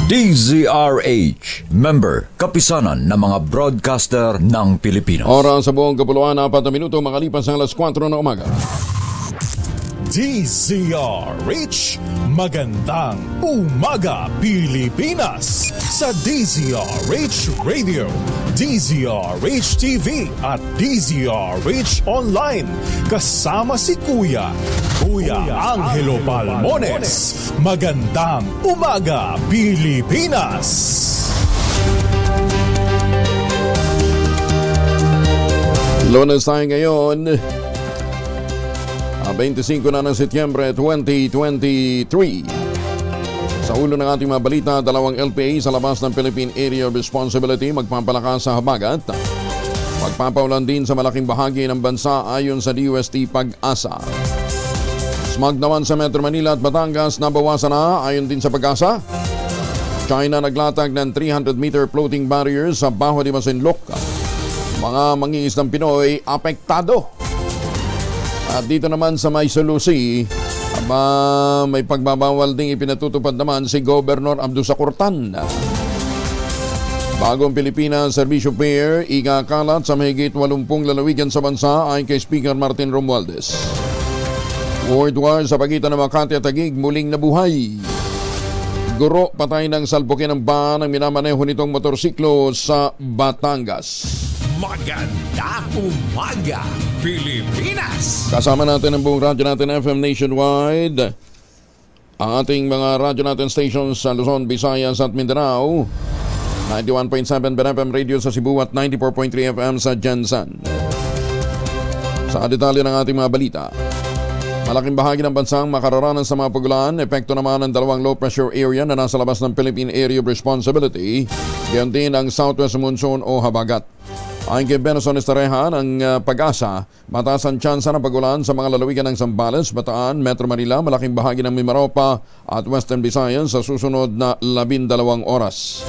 DZRH, member, kapisanan ng mga broadcaster ng Pilipinas. Oras sa buong kapuluan, 4 na minuto makalipas ang alas 4 ng umaga. DZRH, magandang umaga Pilipinas! Sa DZRH Radio, DZRH TV at DZRH Online. Kasama si Kuya Angelo Palmones. Magandang umaga Pilipinas! Lunes tayo ngayon, 25 na ng Setyembre 2023. Sa ulo ng ating mga balita, dalawang LPA sa labas ng Philippine Area of Responsibility magpapalakas sa habagat. Magpapaulan din sa malaking bahagi ng bansa ayon sa DOST Pag-asa. Smog naman sa Metro Manila at Batangas nabawasan na ayon din sa Pag-asa. China naglatag ng 300-meter floating barriers sa Bajo de Masinloc. Mga mangingisdang Pinoy apektado. At dito naman sa May Sulusi, may pagbabawal ding ipinatutupad naman si Governor Abdusa Cortan. Bagong Pilipinas Servisyo Fair, ikakalat sa mahigit 80 lalawigan sa bansa ayon kay Speaker Martin Romualdez. World War sa pagitan ng Makati at Taguig muling nabuhay. Guro patay ng salpukin ng van ang minamaneho nitong motorsiklo sa Batangas. Magandang umaga, Pilipinas! Kasama natin ang buong radyo natin FM nationwide. Ang ating mga radyo natin stations sa Luzon, Visayas at Mindanao. 91.7 BNFM Radio sa Cebu at 94.3 FM sa Jensan. Sa detalye ng ating mga balita. Malaking bahagi ng bansang makararanas sa mga pagulan. Epekto naman ng dalawang low pressure area na nasa labas ng Philippine Area of Responsibility. Gayon din ang Southwest Monsoon o habagat. Ayon kay Benson Estareja ng Pag-asa, mataas ang tsansa ng pagulan sa mga lalawigan ng Zambales, Bataan, Metro Manila, malaking bahagi ng Mimaropa at Western Visayas sa susunod na 12 oras.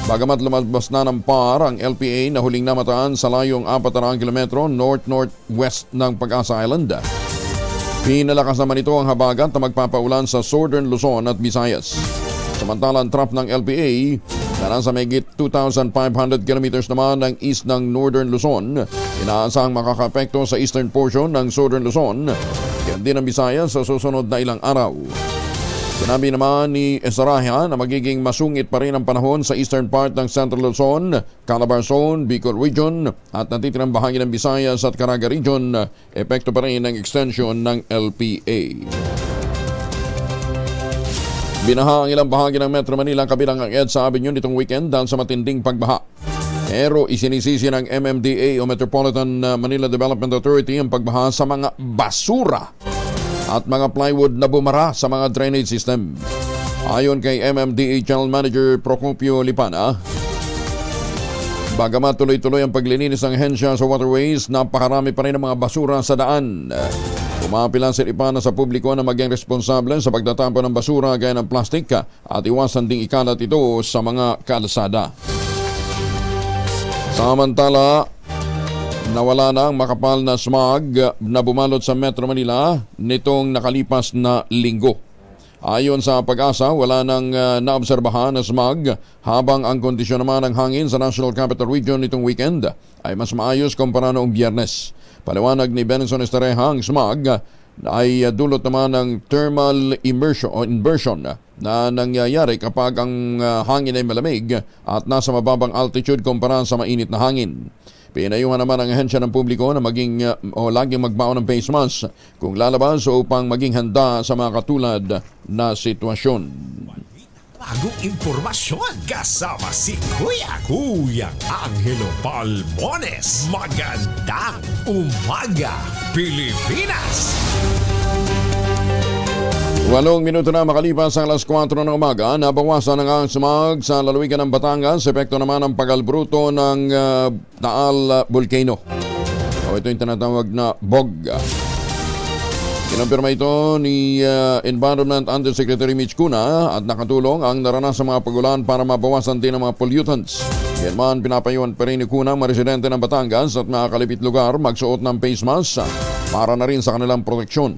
Bagamat lumabas na ng PAR ang LPA na huling namataan sa layong 400 kilometro north-northwest ng Pag-asa Island. Pinalakas naman ito ang habagat na magpapaulan sa Southern Luzon at Visayas. Samantalang trap ng LPA na nasa mahigit 2,500 kilometers naman ng east ng Northern Luzon, inaasahang makakapekto sa eastern portion ng Southern Luzon, kaya din ang Visayas sa susunod na ilang araw. Sinabi naman ni Estareja na magiging masungit pa rin ang panahon sa eastern part ng Central Luzon, Calabar Zone, Bicol Region at natitirang bahagi ng Visayas at Caraga Region, epekto pa rin ng extension ng LPA. Binaha ang ilang bahagi ng Metro Manila kabilang ang EDSA Avenue nitong weekend dahil sa matinding pagbaha. Pero isinisisi ng MMDA o Metropolitan Manila Development Authority ang pagbaha sa mga basura at mga plywood na bumara sa mga drainage system. Ayon kay MMDA General Manager Procopio Lipana, bagamat tuloy-tuloy ang paglilinis ng ahensya sa waterways, napakarami pa rin ng mga basura sa daan. Umapilan si Lipana sa publiko na maging responsable sa pagtatapon ng basura gaya ng plastik at iwasan ding ikalat ito sa mga kalsada. Samantala, nawala na ang makapal na smog na bumalot sa Metro Manila nitong nakalipas na linggo. Ayon sa Pag-asa, wala nang naobserbahan na smog habang ang kondisyon naman ng hangin sa National Capital Region nitong weekend ay mas maayos kumpara noong Biyernes. Paliwanag ni Benson Estareja, ang smog ay dulot naman ng thermal inversion na nangyayari kapag ang hangin ay malamig at nasa mababang altitude kumpara sa mainit na hangin. Pinayuhan naman ang ahensya ng publiko na laging magbaon ng face mask kung lalabas upang maging handa sa mga katulad na sitwasyon. Bagong impormasyon kasama si Kuya Angelo Palmones. Magandang umaga, Pilipinas! 8 minuto na makalipas ang alas 4 ng umaga, nabawasan ang smog sa lalawigan ng Batangas. Epekto naman ang pagalbruto ng Taal Volcano. Ito yung tinatawag na BOG. Kinumpirma ito ni Environment Undersecretary Mitch Cuna at nakatulong ang naranasang mga pagulan para mabawasan din ang mga pollutants. Yan man, pinapayuhan pa rin ni Cuna mga residente ng Batangas at mga kalipit lugar magsuot ng face mask para na rin sa kanilang proteksyon.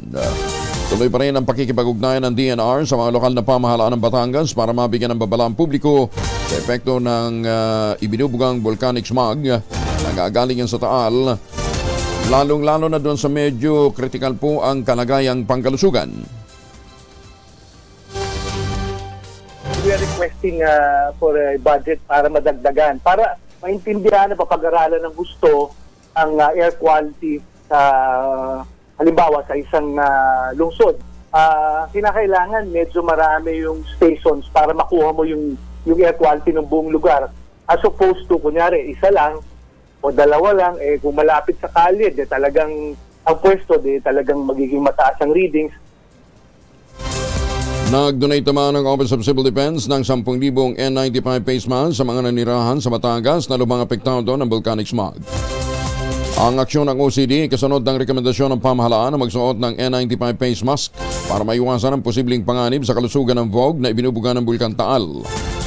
Tuloy pa rin ang pakikipag-ugnayan ng DNR sa mga lokal na pamahalaan ng Batangas para mabigyan ng babala ang publiko sa epekto ng ibinubugang volcanic smog na gagaling sa Taal, lalong-lalo na doon sa medyo critical po ang kalagayang pangkalusugan. We are requesting for a budget para madagdagan, para maintindihan na papag-aralan ng gusto ang air quality sa halimbawa sa isang lungsod. Kinakailangan medyo marami yung stations para makuha mo yung air quality ng buong lugar. As opposed to, kunyari, isa lang o dalawa lang, kung malapit sa kalye, talagang ang pwesto, talagang magiging mataas ang readings. Nag-donate naman ang Office of Civil Defense ng 10,000 N95 face mask sa mga nanirahan sa Batangas na lumang apektado ng volcanic smog. Ang aksyon ng OCD kasunod ng rekomendasyon ng pamahalaan na magsuot ng N95 face mask para maiwasan ang posibleng panganib sa kalusugan ng fog na ibinubuga ng Bulkan Taal.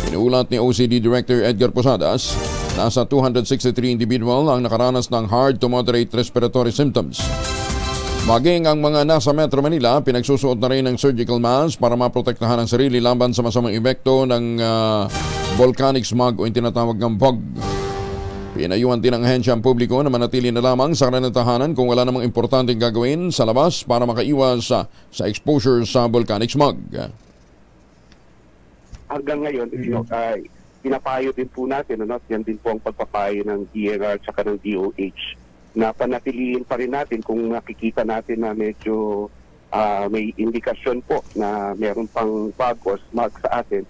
Inuulat ni OCD Director Edgar Posadas, nasa 263 individual ang nakaranas ng hard to moderate respiratory symptoms. Maging ang mga nasa Metro Manila, pinagsusuot na rin ng surgical mask para maprotektahan ang sarili laban sa masamang epekto ng volcanic smog o yung tinatawag ng fog. Pinayuhan din ng ahensya ang publiko na manatili na lamang sa kanilang tahanan kung wala namang importanteng gagawin sa labas para makaiwas sa exposure sa volcanic smog. Hanggang ngayon, pinapayo din po natin, yan din po ang pagpapayo ng DNR at saka ng DOH na panatiliin pa rin natin kung nakikita natin na medyo may indikasyon po na meron pang fog or smog sa atin.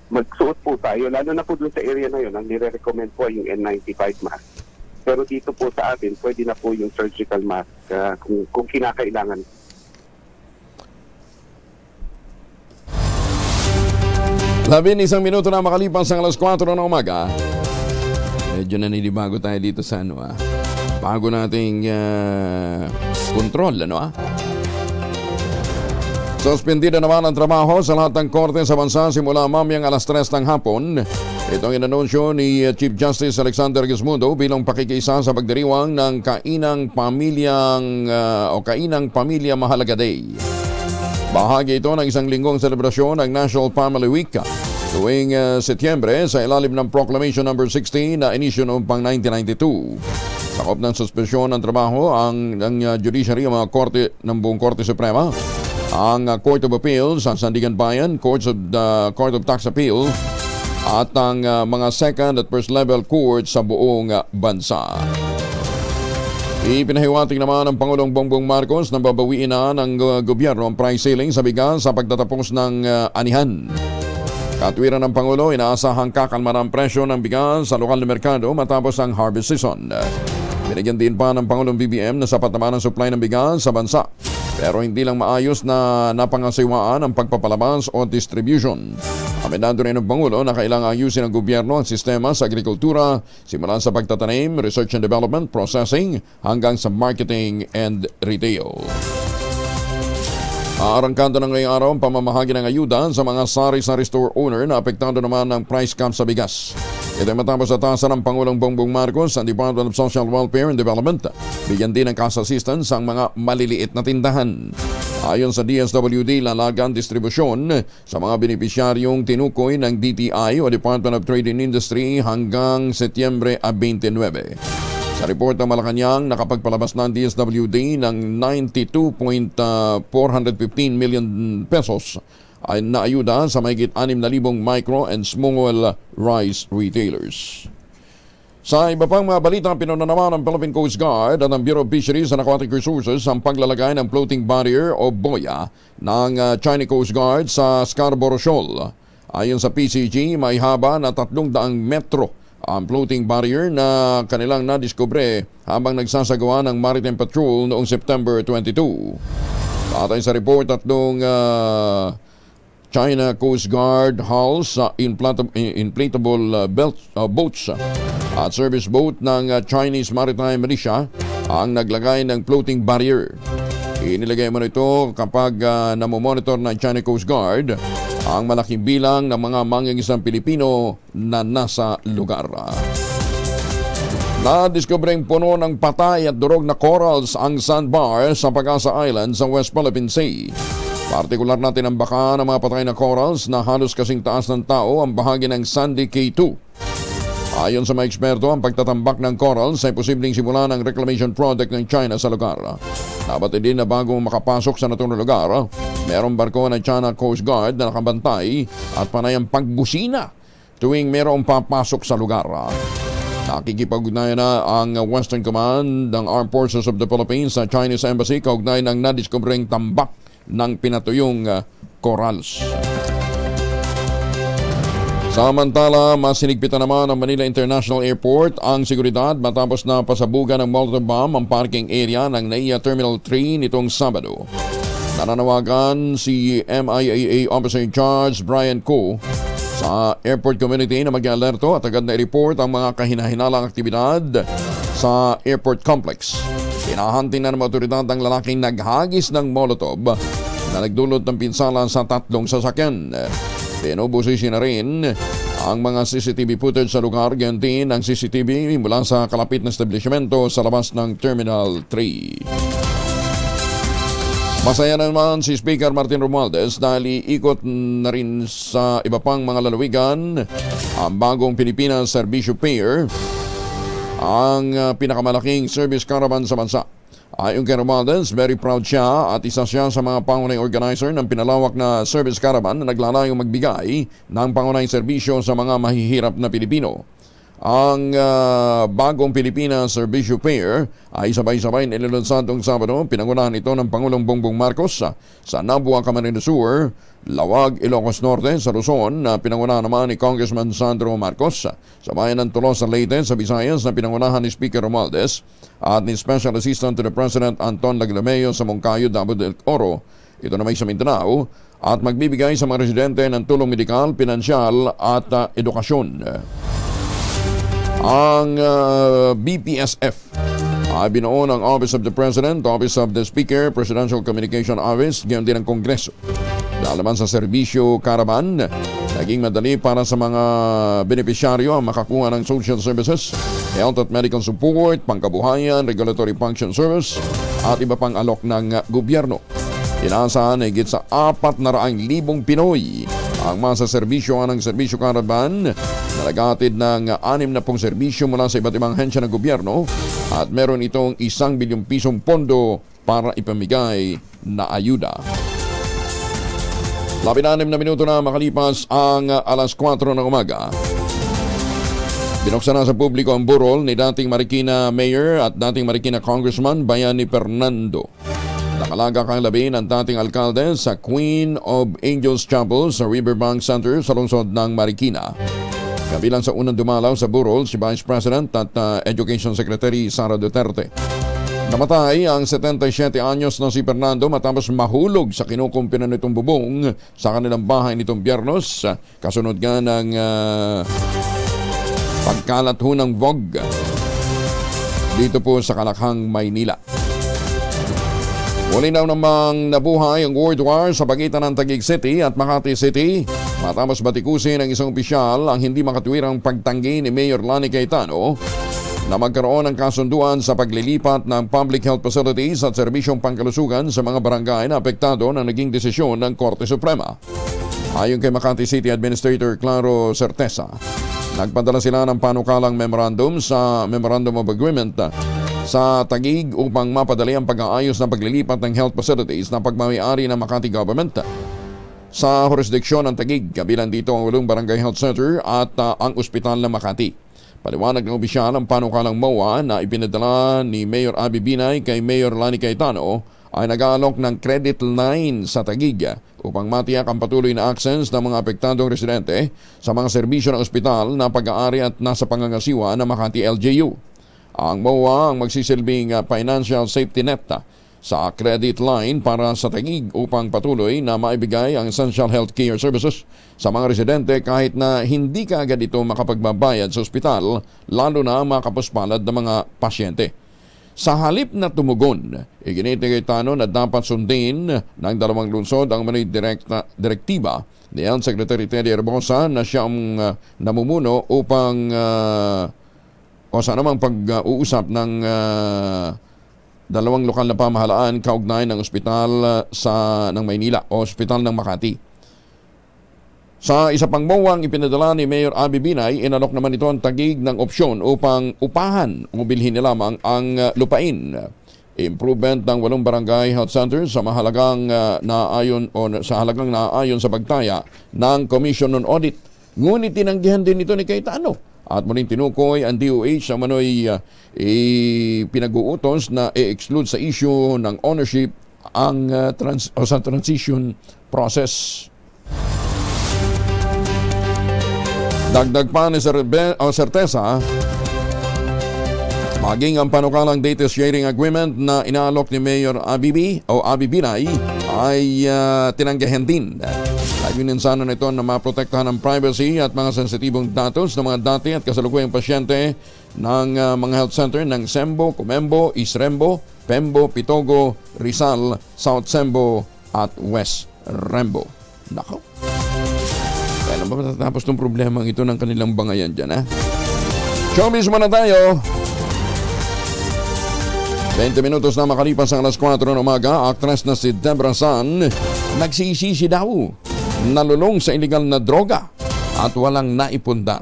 Magsuot po tayo, lalo na po dun sa area na yun, ang nire-recommend po yung N95 mask. Pero dito po sa atin, pwede na po yung surgical mask kung kinakailangan. Isang minuto na makalipas ang alas 4 ng umaga. Medyo naninibago tayo dito sa bago nating kontrol, Suspendida naman ang trabaho sa lahat ng korte sa bansa simula mamayang alas 3 ng hapon. Itong inanunsyo ni Chief Justice Alexander Gizmundo bilang pakikiisa sa pagdiriwang ng Kainang Pamilya Mahalaga Day. Bahagi ito ng isang linggong selebrasyon ng National Family Week tuwing Setyembre sa ilalim ng Proclamation No. 16 na inisyo noong pang 1992. Sakop ng suspensyon ng trabaho ng judiciary ang mga korte ng buong Korte Suprema, ang Court of Appeals sa Sandigan Bayan, Court of Tax Appeal at ang mga second at first level courts sa buong bansa. Ipinahiwatig naman ng Pangulong Bongbong Marcos na babawiin na ng gobyerno ang price ceiling sa bigas sa pagtatapos ng anihan. Katwiran ng Pangulo, inaasahang kakalma ng presyo ng bigas sa lokal na merkado matapos ang harvest season. Binigyan din pa ng Pangulong BBM na sapat naman ang supply ng bigas sa bansa. Pero hindi lang maayos na napangasiwaan ang pagpapalabas o distribution. Aminado rin ng Pangulo na kailangang ayusin ng gobyerno ang sistema sa agrikultura simula sa pagtatanim, research and development, processing hanggang sa marketing and retail. Aarangkada na ngayong araw ang pamamahagi ng ayuda sa mga sari-sari store owner na apektado naman ng price cap sa bigas. Ito ay matapos sa tasa ng Pangulong Bongbong Marcos sa Department of Social Welfare and Development. Bigyan din ng cash assistance ang mga maliliit na tindahan. Ayon sa DSWD, lalagan distribusyon sa mga benepisyaryong tinukoy ng DTI o Department of Trade and Industry hanggang Setyembre 29. Sa report ng Malacanang, nakapagpalabas ng DSWD ng 92.415 million pesos na ayuda sa mahigit 6,000 micro and small rice retailers. Sa iba pang mga balita, pinuna naman ng Philippine Coast Guard at ng Bureau of Fisheries and Aquatic Resources ang paglalagay ng floating barrier o boya ng China Coast Guard sa Scarborough Shoal. Ayon sa PCG, may haba na 300 metro ang floating barrier na kanilang nadiskubre habang nagsasagawa ng Maritime Patrol noong September 22. Batay sa report, tatlong China Coast Guard hulls, inflatable boats at service boat ng Chinese Maritime Militia ang naglagay ng floating barrier. Inilagay mo nito kapag namomonitor ng China Coast Guard ang malaking bilang ng mga mangingisang Pilipino na nasa lugar. Nadiskubreng puno ng patay at durog na corals ang sandbar sa Pag-asa Island sa West Philippine Sea. Partikular natin ang baka ng mga patay na corals na halos kasing taas ng tao ang bahagi ng Sandy K2. Ayon sa mga eksperto, ang pagtatambak ng corals ay posibleng simula ng reclamation project ng China sa lugar. Dapat din na bago makapasok sa naturang lugar, mayroong barko ng China Coast Guard na nakabantay at panayang pagbusina tuwing mayroong papasok sa lugar. Nakikipag-ugnayan na ang Western Command ng Armed Forces of the Philippines sa Chinese Embassy kaugnay ng nadiskubreng tambak ng pinatuyong corals. Samantala, mas sinigpitan naman ng Manila International Airport ang seguridad matapos na pasabugan ng Molotov bomb ang parking area ng NAIA Terminal 3 nitong Sabado. Nananawagan si MIAA Officer in Charge Brian Ko sa airport community na mag-alerto at agad na i-report ang mga kahinahinalang aktibidad sa airport complex. Pinahunting na ng otoridad ang lalaking naghagis ng Molotov na nagdulot ng pinsala sa 3 sasakyan. Pinubusisi na rin ang mga CCTV footage sa lugar, ganyan din ang CCTV mula sa kalapit na establishmento sa labas ng Terminal 3. Masaya naman si Speaker Martin Romualdez dahil iikot na rin sa iba pang mga lalawigan ang bagong Pilipinas Servicio Pair, ang pinakamalaking service caravan sa bansa. Ayon kay Romualdez, very proud siya at isa siya sa mga pangunahing organizer ng pinalawak na service caravan na naglalayong magbigay ng pangunahing serbisyo sa mga mahihirap na Pilipino. Ang bagong Pilipinas Servicio Pair ay sabay-sabay nilunsad noong Sabado. Pinangunahan ito ng Pangulong Bongbong Marcos sa Nabua, Camarines Sur, Lawag, Ilocos Norte, sa Luzon na pinangunahan naman ni Congressman Sandro Marcos. Sa bayan ng Tulos sa Leyte, sa Visayas na pinangunahan ni Speaker Romualdez at ni Special Assistant to the President Anton Laglameo sa Moncayo, Davao del Oro. Ito na may sa Mindanao at magbibigay sa mga residente ng tulong medikal, pinansyal at edukasyon. Ang BPSF ay binuo ng Office of the President, Office of the Speaker, Presidential Communication Office, gayon din ang Kongreso. Dahil naman sa serbisyo caravan, naging madali para sa mga benepisyaryo ang makakuha ng social services, health at medical support, pangkabuhayan, regulatory function service, at iba pang alok ng gobyerno. Inaasahan na higit sa 400,000 Pinoy ang masaserbisyo ng serbisyo caravan na nag-aatid ng 60 serbisyo mula sa iba't ibang hensya ng gobyerno at meron itong 1 bilyong pisong pondo para ipamigay na ayuda. 16 na minuto na makalipas ang alas 4 ng umaga. Binuksan na sa publiko ang burol ni dating Marikina Mayor at dating Marikina Congressman Bayani Fernando. Nakalaga kang labi ng dating alkalde sa Queen of Angels Chapel sa Riverbank Center sa lungsod ng Marikina. Kabilang sa unang dumalaw sa burol si Vice President at Education Secretary Sara Duterte. Namatay ang 77 anyos na si Fernando matapos mahulog sa kinukumpinan nitong bubong sa kanilang bahay nitong Biyernes, kasunod nga ng pagkalat ho ng VOG dito po sa Kalakhang, Maynila. Muli na namang nabuhay ang World War sa pagitan ng Taguig City at Makati City matapos batikusin ng isang opisyal ang hindi makatuwirang pagtanggi ni Mayor Lani Cayetano na magkaroon ng kasunduan sa paglilipat ng public health facilities at serbisyong pangkalusugan sa mga barangay na apektado na naging desisyon ng Korte Suprema. Ayon kay Makati City Administrator Claro Certeza, nagpadala sila ng panukalang memorandum of agreement sa Taguig upang mapadali ang pag-aayos ng paglilipat ng health facilities na pagmamayari ng Makati Government sa jurisdiksyon ng Taguig. Kabilang dito ang 8 barangay health center at ang ospital ng Makati. Paliwanag ng opisyal ang panukalang MOA na ipinadala ni Mayor Abby Binay kay Mayor Lani Cayetano ay nag-aalok ng credit line sa Taguig upang matiyak ang patuloy na access ng mga apektadong residente sa mga serbisyo ng ospital na pag-aari at nasa pangangasiwa ng Makati LGU. Ang MOA ang magsisilbing financial safety net sa credit line para sa Taguig upang patuloy na maibigay ang essential health care services sa mga residente kahit na hindi kaagad ito makapagbabayad sa ospital, lalo na mga kapuspalad ng mga pasyente. Sa halip na tumugon, iginit ni Cayetano na dapat sundin ng 2 lungsod ang manoy direktiba ni Secretary Teddy Herbosa na siyang namumuno upang o sa anumang pag-uusap ng dalawang lokal na pamahalaan kaugnay ng ospital ng Maynila o ospital ng Makati. Sa isa pang mowang ipinadala ni Mayor Abby Binay, inalok naman ito ang tagig ng opsyon upang upahan o bilhin nila lamang ang lupain. Improvement ng 8 barangay health centers sa halagang naayon sa pagtaya ng Commission on Audit. Ngunit tinanggihan din ito ni Cayetano. At muling tinukoy ang DOH sa manoy pinag-uutos na i-exclude sa issue ng ownership ang sa transition process. Dagdag pa ni Certeza, maging ang panukalang data sharing agreement na inaalok ni Mayor Abby Binay ay tinanggihan din. Layunin sana nito na maprotektahan ang privacy at mga sensitibong datos ng mga dati at kasalukuyang pasyente ng mga health center ng Sembo, Comembo, East Rembo, Pembo, Pitogo, Rizal, South Sembo at West Rembo. Nako. Kailan ba matatapos itong problema ito ng kanilang bangayan dyan, ha? Showbiz muna tayo. 20 minutos na makalipas ang alas 4 ng umaga, actress na si Debra San nagsisisi daw. Nalulong sa illegal na droga at walang naipundar.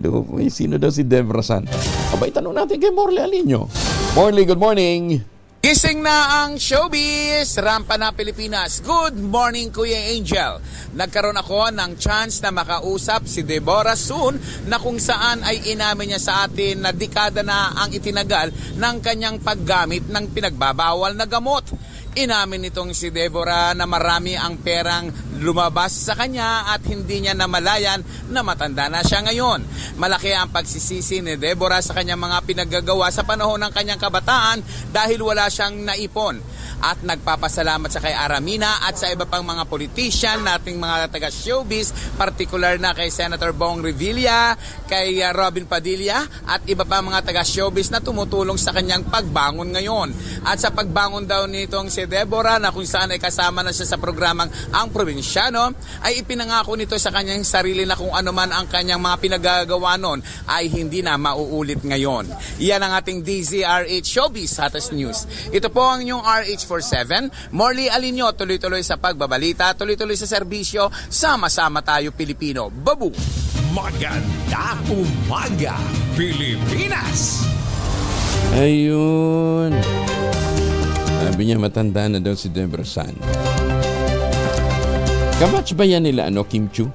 Loko, sino daw si Debra San? Abay, tanong natin kay Morley Alinio. Morley, good morning. Gising na ang showbiz, rampa na Pilipinas. Good morning, Kuya Angel. Nagkaroon ako ng chance na makausap si Deborah Sun na kung saan ay inamin niya sa atin na dekada na ang itinagal ng kanyang paggamit ng pinagbabawal na gamot. Inamin nitong si Deborah na marami ang perang lumabas sa kanya at hindi niya namalayan na matanda na siya ngayon. Malaki ang pagsisisi ni Deborah sa kanyang mga pinaggagawa sa panahon ng kanyang kabataan dahil wala siyang naipon. At nagpapasalamat sa kay Aramina at sa iba pang mga politician nating mga taga-showbiz, particular na kay Senator Bong Revilla, kay Robin Padilla at iba pang mga taga-showbiz na tumutulong sa kanyang pagbangon ngayon. At sa pagbangon daw nitong si Deborah na kung saan ay kasama na siya sa programang Ang Probinsyano, ay ipinangako nito sa kanyang sarili na kung ano man ang kanyang mga pinagagawa noon ay hindi na mauulit ngayon. Yan ang ating DZRH Showbiz Hottest News. Ito po ang inyong RH47, Morley Alinio, tuloy-tuloy sa pagbabalita, tuloy-tuloy sa serbisyo, sama-sama tayo Pilipino. Babu! Magandang umaga, Pilipinas! Ayun. Sabi niya matanda na daw si Debra San. Kamatch ba yan nila Kim Chu?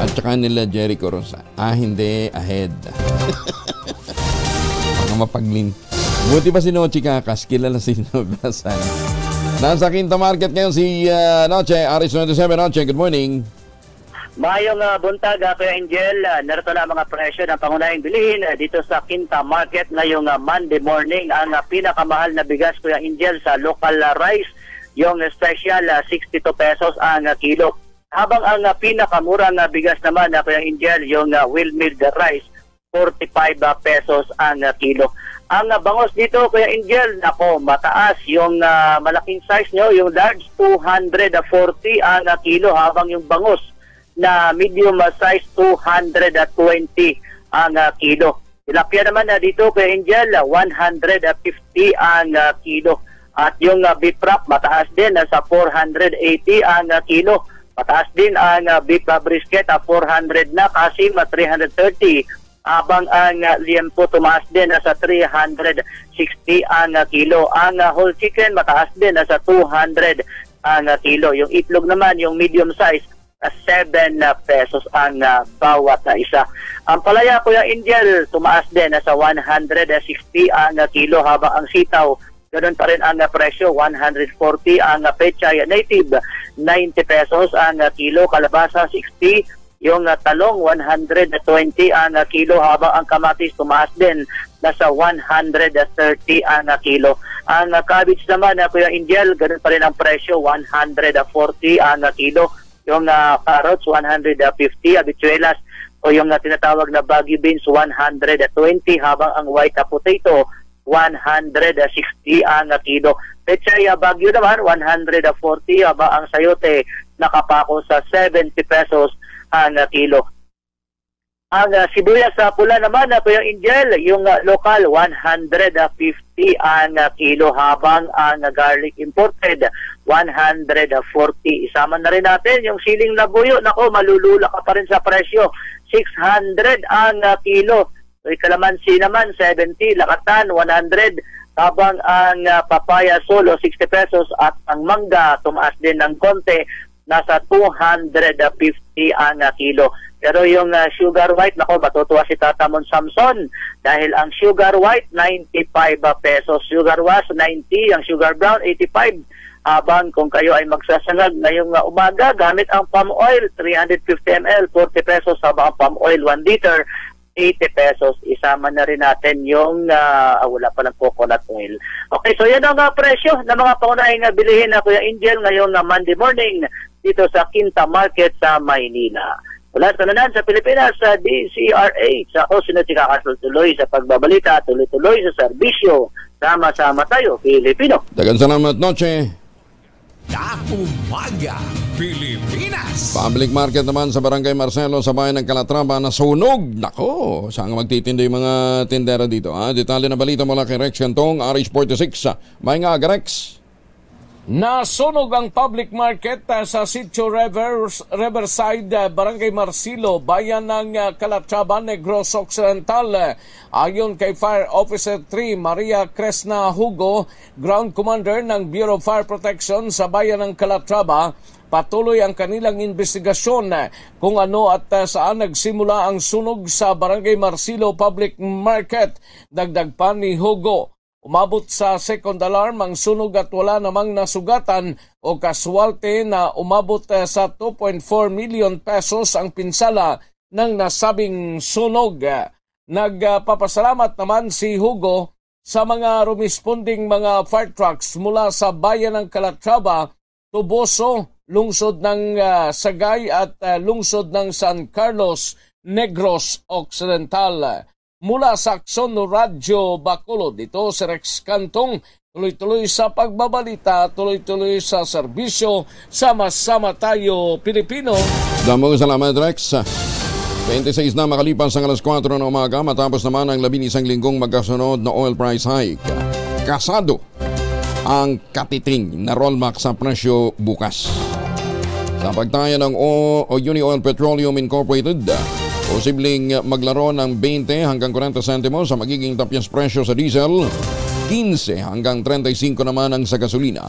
At saka nila Jericho Rosa? Hindi, ahead. Mga mapaglin. Buti pa si Noche Kakas, kilala si Debra San. Nasa Quinta Market ngayon si Noche, Aris 27. Noche, good morning. Mayong buntag, Kuya Angel, narito na mga presyo ng pangunahing bilihin dito sa Quinta Market ngayong Monday morning. Ang pinakamahal na bigas, Kuya Angel, sa local rice, yung special 62 pesos ang kilo. Habang ang pinakamurang bigas naman, Kuya Angel, yung well-milled rice, 45 pesos ang kilo. Ang bangos dito, Kuya Angel, nako, mataas. Yung malaking size nyo, yung large, 240 ang kilo, habang yung bangos na medium size 220 ang kilo. Tilapia naman dito kay Angel 150 ang kilo. At yung beef wrap mataas din sa 480 ang kilo. Mataas din ang beef brisket 400 na, kasim 330. Habang ang liempo tumaas din sa 360 ang kilo. Ang whole chicken mataas din sa 200 ang kilo. Yung itlog naman, yung medium size, 7 pesos ang bawat isa. Ang palaya, Kuya Angel, tumaas din sa 160 ang kilo, habang ang sitaw, ganoon pa rin ang presyo, 140 ang pechay native, 90 pesos ang kilo, kalabasa 60, yung talong 120 ang kilo, habang ang kamatis tumaas din nasa 130 ang kilo. Ang cabbage naman, Kuya Angel, ganoon pa rin ang presyo, 140 ang kilo. Yung carrots, 150, habituelas o yung tinatawag na baggy beans, 120, habang ang white potato, 160 ang kilo. Pechay bagyo naman, 140, habang ang sayote nakapako sa 70 pesos ang kilo. Ang sibuyas sa pula naman na Kuya Angel, yung local 150 ang kilo, habang ang garlic imported 140. Isama na rin natin yung siling labuyo. Nako, malulula ka pa rin sa presyo. 600 ang kilo. So, kalamansi naman 70, lakatan 100, habang ang papaya solo 60 pesos at ang mangga tumaas din ng konti, nasa 250 ang kilo. Pero yung sugar white, nako, matutuwa si Tatamon Samson dahil ang sugar white 95 pesos, sugar was 90, ang sugar brown 85. Habang kung kayo ay magsasangag ngayong umaga gamit ang palm oil 350 ml 40 pesos, habang ang palm oil 1 liter 80 pesos. Isama na rin natin yung wala pa ng coconut oil. Okay, so yan ang presyo ng mga pangunahing bilihin na Kuya Angel ngayong Monday morning dito sa Quinta Market sa Maynila. Wala sa nanan sa Pilipinas, sa DCRH. Ako sinatsikakasul-tuloy sa pagbabalita, tuloy-tuloy sa serbisyo. Sama-sama tayo, Pilipino. Dagan salamat, Noche. Umaga, Pilipinas. Public market naman sa Barangay Marcelo sa bayan ng Calatrava na sunog. Nako, saan magtitinda yung mga tindera dito? Detalye na balita mula kay Rex Cantong, RH46. May nga, Rex. Nasunog ang public market sa Sitio Riverside, Barangay Marcelo, bayan ng Calatrava, Negros Occidental. Ayon kay Fire Officer 3 Maria Cresna Hugo, Ground Commander ng Bureau of Fire Protection sa bayan ng Calatrava, patuloy ang kanilang investigasyon kung ano at saan nagsimula ang sunog sa Barangay Marcelo Public Market. Dagdag pa ni Hugo, umabot sa second alarm ang sunog at wala namang nasugatan o kaswalte na umabot sa 2.4 million pesos ang pinsala ng nasabing sunog. Nagpapasalamat naman si Hugo sa mga rumisponding mga fire trucks mula sa bayan ng Calatrava, Tuboso, lungsod ng Sagay at lungsod ng San Carlos, Negros Occidental. Mula sa Akson Radyo Bacolod, ito si Rex Cantong, tuloy-tuloy sa pagbabalita, tuloy-tuloy sa serbisyo, sama-sama tayo Pilipino. Damong salamat, Rex. 26 na makalipas ang alas 4 ng umaga matapos naman ang 11 linggong magkasunod na oil price hike. Kasado ang katiting na rollback sa presyo bukas. Sa pagtaya ng Uni Oil Petroleum Incorporated, posibleng maglaro ng 20 hanggang 40 sentimos sa magiging tapyas presyo sa diesel, 15 hanggang 35 naman ang sa gasolina.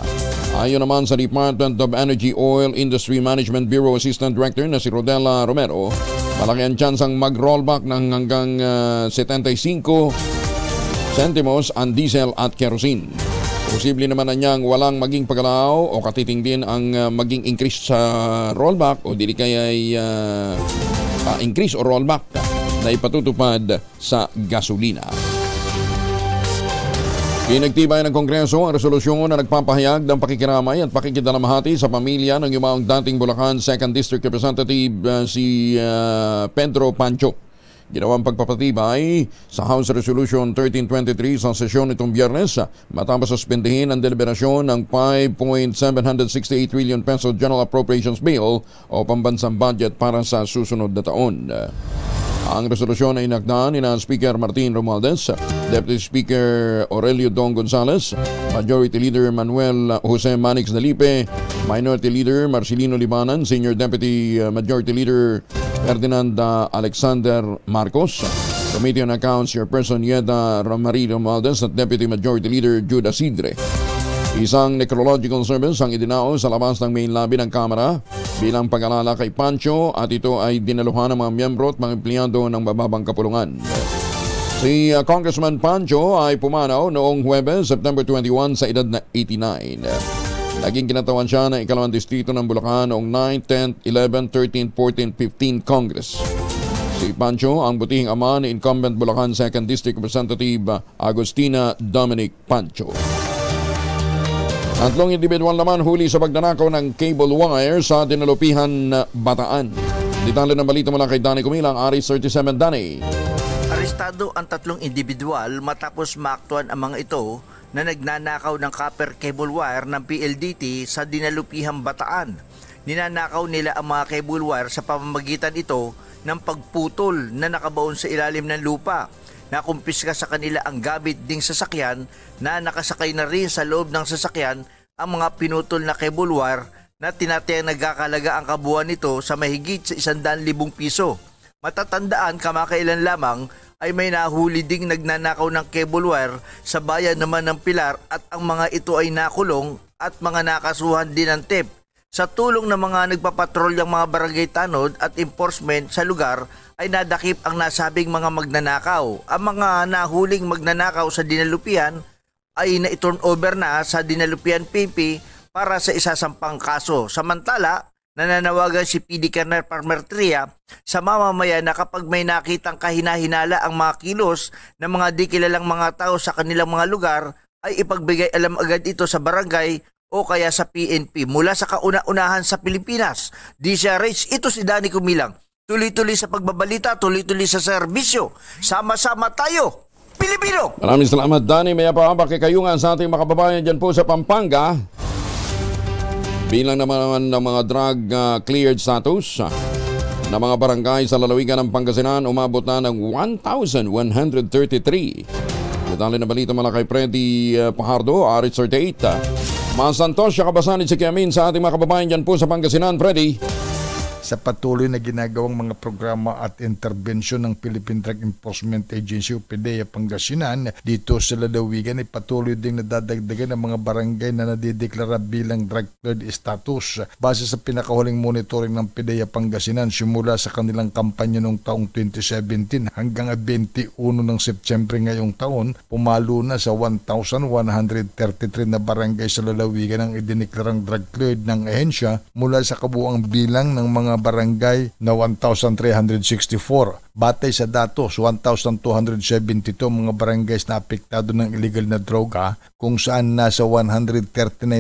Ayon naman sa Department of Energy Oil Industry Management Bureau Assistant Director na si Rodela Romero, malaki ang tsansang mag-rollback ng hanggang 75 sentimos ang diesel at kerosene. Posible naman na niyang walang maging pagalaw o katiting din ang maging increase sa rollback o dili kaya ay increase o rollback na ipatutupad sa gasolina. Pinagtibay ng Kongreso ang resolusyon na nagpapahayag ng pakikiramay at pakikidalamhati sa pamilya ng yumaong dating Bulacan 2nd District Representative si Pedro Pancho. Ginawang pagpapatibay sa House Resolution 1323 sa sesyon itong Biyernes matapos suspendihin ang deliberasyon ng 5.768 trillion peso General Appropriations Bill o pambansang budget para sa susunod na taon. Ang resolusyon ay inakda ni Speaker Martin Romualdez, Deputy Speaker Aurelio Dong Gonzales, Majority Leader Manuel Jose Manix Dalipe, Minority Leader Marcelino Libanan, Senior Deputy Majority Leader Ferdinand Alexander Marcos, Committee on Accounts Chairperson Yeda Ramari Romualdez at Deputy Majority Leader Jude Asidre. Isang necrological service ang idinao sa labas ng main lobby ng Kamara bilang pag-alala kay Pancho at ito ay dinaluhan ng mga miyembro at mga empleyado ng mababang kapulungan. Si Congressman Pancho ay pumanaw noong Huwebes, September 21 sa edad na 89. Naging kinatawan siya ng ikalawang distrito ng Bulacan noong 9, 10, 11, 13, 14, 15 Congress. Si Pancho ang butihing ama ni incumbent Bulacan 2nd District Representative Agustina Dominic Pancho. Tatlong individual naman huli sa pagnanakaw ng cable wire sa Dinalupihan, Bataan. Detalye ng balita mula kay Danny Kumilang, Aris 37. Danny. Arestado ang tatlong individual matapos maaktuhan ang mga ito na nagnanakaw ng copper cable wire ng PLDT sa Dinalupihan, Bataan. ninanakaw nila ang mga cable wire sa pamamagitan ito ng pagputol na nakabaon sa ilalim ng lupa. Nakumpiska sa kanila ang gamit ding sasakyan na nakasakay na rin sa loob ng sasakyan ang mga pinutol na cable wire na tinatayang nagkakalaga ang kabuuan nito sa mahigit sa 100,000 piso. Matatandaan kamakailan lamang ay may nahuli ding nagnanakaw ng cable wire sa bayan naman ng Pilar at ang mga ito ay nakulong at mga nakasuhan din ng tip. Sa tulong ng mga nagpapatrolyang mga barangay tanod at enforcement sa lugar ay nadakip ang nasabing mga magnanakaw. Ang mga nahuling magnanakaw sa Dinalupian ay na-turnover na sa Dinalupian PP para sa isasampang kaso. Samantala, nananawagan si PD Colonel Parmertria sa mamamayan na kapag may nakitang kahina-hinala ang mga kilos ng mga di kilalang mga tao sa kanilang mga lugar ay ipagbigay alam agad ito sa barangay o kaya sa PNP. Mula sa kauna-unahan sa Pilipinas, DZRH, ito si Danny Kumilang. Tuloy-tuloy sa pagbabalita, tuloy-tuloy sa serbisyo. Sama-sama tayo, Pilipino! Maraming salamat, Danny. May pakikayungan sa ating mga kababayan dyan po sa Pampanga. Bilang naman ng mga drug cleared status na mga barangay sa lalawigan ng Pangasinan umabot na ng 1,133. Detalye na balita mula kay Freddy Pajardo, Aris 38. Mga Santos, siya kabasanin si Kiamin sa ating mga kababayan dyan po sa Pangasinan. Freddy. Sa patuloy na ginagawang mga programa at interbensyon ng Philippine Drug Enforcement Agency o PDEA Pangasinan dito sa lalawigan ay patuloy ding nadadagdagan ng mga barangay na nadideklara bilang drug cleared status. Base sa pinakahuling monitoring ng PDEA Pangasinan simula sa kanilang kampanya noong taong 2017 hanggang 21 ng September ngayong taon, pumalo na sa 1,133 na barangay sa lalawigan ang idineklarang drug cleared ng ahensya mula sa kabuuang bilang ng mga barangay na 1,364. Batay sa datos, 1,272 mga barangays na apektado ng illegal na droga kung saan nasa 139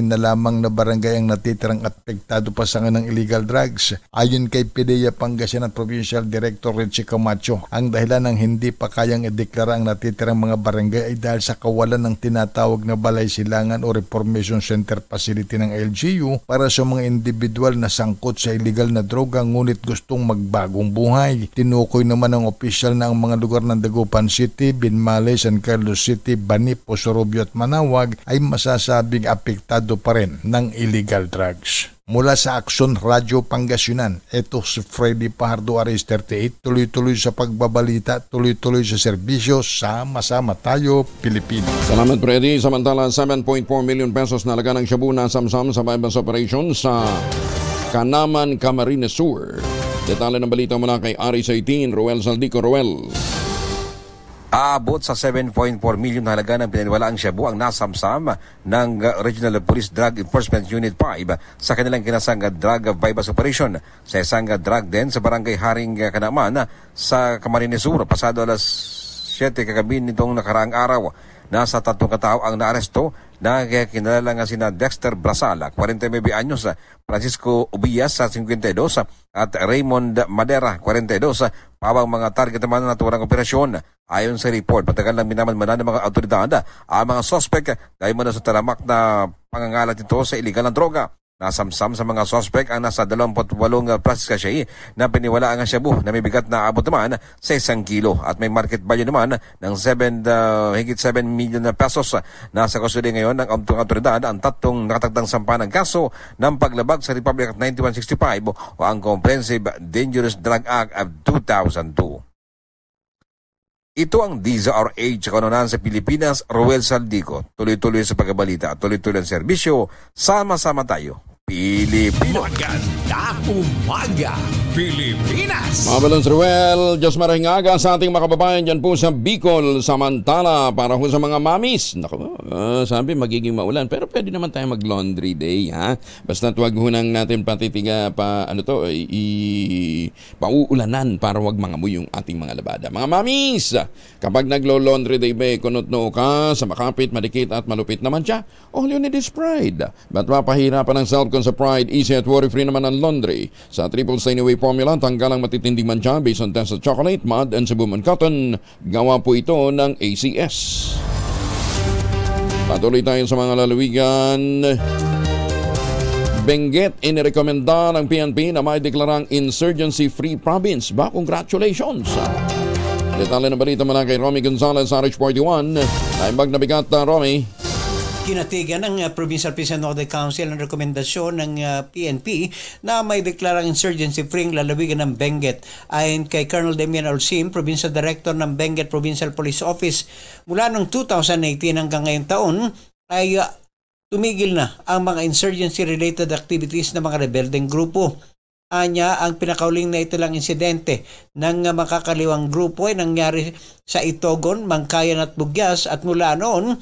na lamang na barangay ang natitirang apektado pa sa ng illegal drugs. Ayon kay PDEA Pangasinan Provincial Director Richie Camacho, ang dahilan ng hindi pa kayang ideklara ang natitirang mga barangay ay dahil sa kawalan ng tinatawag na balay silangan o reformation center facility ng LGU para sa mga individual na sangkot sa illegal na droga ngunit gustong magbagong buhay. Tinukoy naman ng opisyal na ang mga lugar ng Dagupan City, Binmales, San Carlos City, Bani, Posorobio at Manawag ay masasabing apektado pa rin ng illegal drugs. Mula sa Aksyon Radio Pangasinan, ito si Freddy Pajardo, Aris 38, tuloy-tuloy sa pagbabalita, tuloy-tuloy sa serbisyo, sama-sama tayo, Pilipinas. Salamat, Freddy. Samantala, 7.4 million pesos na laga ng shabu na samsam sa bypass operation sa Kanaman, Camarines Sur. Detalye ng balita mula kay Aris 18, Roel Saldico. Roel. Aabot sa 7.4 million na halaga ng pinaniwalaang shabu ang nasamsam ng Regional Police Drug Enforcement Unit 5 sa kanilang kinasang drug bypass operation sa isang drug den sa barangay Haring Kanaman sa Camarines Sur. Pasado alas 7 kagabi nitong nakaraang araw. Nasa 3 katao ang naaresto na kinalala nga sina Dexter Brasala, 49 anyos, Francisco Ubias, 52, at Raymond Madera, 42, pawang mga target naman na naturang operasyon. Ayon sa report, matagal lang minamalmanan ng mga autoridad ang mga suspect dahil muna sa talamak na pangangalat nito sa illegal na droga. Nasamsam sa mga suspect ang nasa 28 plastic sachet na piniwala ang shabu na may bigat na abot naman sa 1 kilo at may market value naman ng higit 7 million pesos. Nasa kustodiya ngayon ng autoridad ang 3 nakatagdang sampa ng kaso ng paglabag sa Republic Act 9165 o ang Comprehensive Dangerous Drug Act of 2002. Ito ang DZRH sa kanunan sa Pilipinas, Roel Saldico. Tuloy-tuloy sa pagbabalita, tuloy-tuloy ang serbisyo. Sama-sama tayo, Pilipino. Maganda umaga, Pilipinas. Mabalong si Ruel, Diyos marahingaga sa ating mga kababayan dyan po sa Bicol, Samantala, para ho sa mga mamis. Naku, sabi magiging maulan, pero pwede naman tayo mag-laundry day, ha? Basta huwag ho nang natin patitiga pauulanan para huwag mangamoy yung ating mga labada. Mga mamis, kapag naglo-laundry day ba, kunot-noo ka sa makapit, madikit at malupit naman siya, all you need is pride. Ba't mapahirapan ng self sa Pride? Easy at worry-free naman ang laundry. Sa triple stain away formula, tanggal ang matitinding mancha based on tested chocolate, mud, and Cebuman cotton. Gawa po ito ng ACS. Patuloy tayo sa mga lalawigan. Benguet, inirekomenda ng PNP na may deklarang insurgency-free province. Ba, congratulations! Detalye ng balita mula kay Romy Gonzalez, RH41. Naimbag na bigat, Romy. Kinatigan ng Provincial Peace and Order Council ang rekomendasyon ng PNP na may deklarang insurgency-free lalawigan ng Benguet. Ayon kay Colonel Damian Olsim, Provincial Director ng Benguet Provincial Police Office, mula noong 2018 hanggang ngayong taon ay tumigil na ang mga insurgency-related activities ng mga rebeldeng grupo. Anya, ang pinakauling na ito lang insidente ng makakaliwang grupo ay nangyari sa Itogon, Mangkayan at Bugyas, at mula noon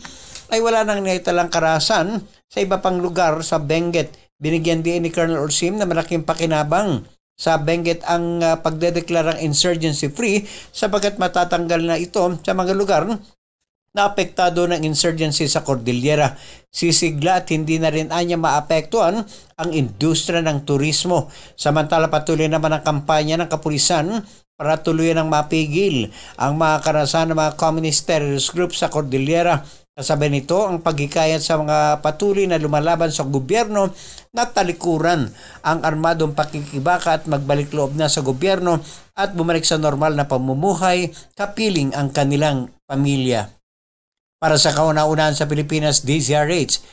ay wala nang naitalang karahasan sa iba pang lugar sa Benguet. Binigyan din ni Colonel Olsim na malaking pakinabang sa Benguet ang pagdedeklarang insurgency-free sapagkat matatanggal na ito sa mga lugar na apektado ng insurgency sa Cordillera. Sisigla at hindi na rin anya maapektuhan ang industriya ng turismo. Samantala patuloy naman ang kampanya ng kapulisan para tuluyan ng mapigil ang mga karahasan ng mga communist terrorist groups sa Cordillera. Kasabay nito ang paghikayat sa mga patuloy na lumalaban sa gobyerno na talikuran ang armadong pakikibaka at magbalik loob na sa gobyerno at bumalik sa normal na pamumuhay kapiling ang kanilang pamilya. Para sa kauna-unahan sa Pilipinas, DZRH,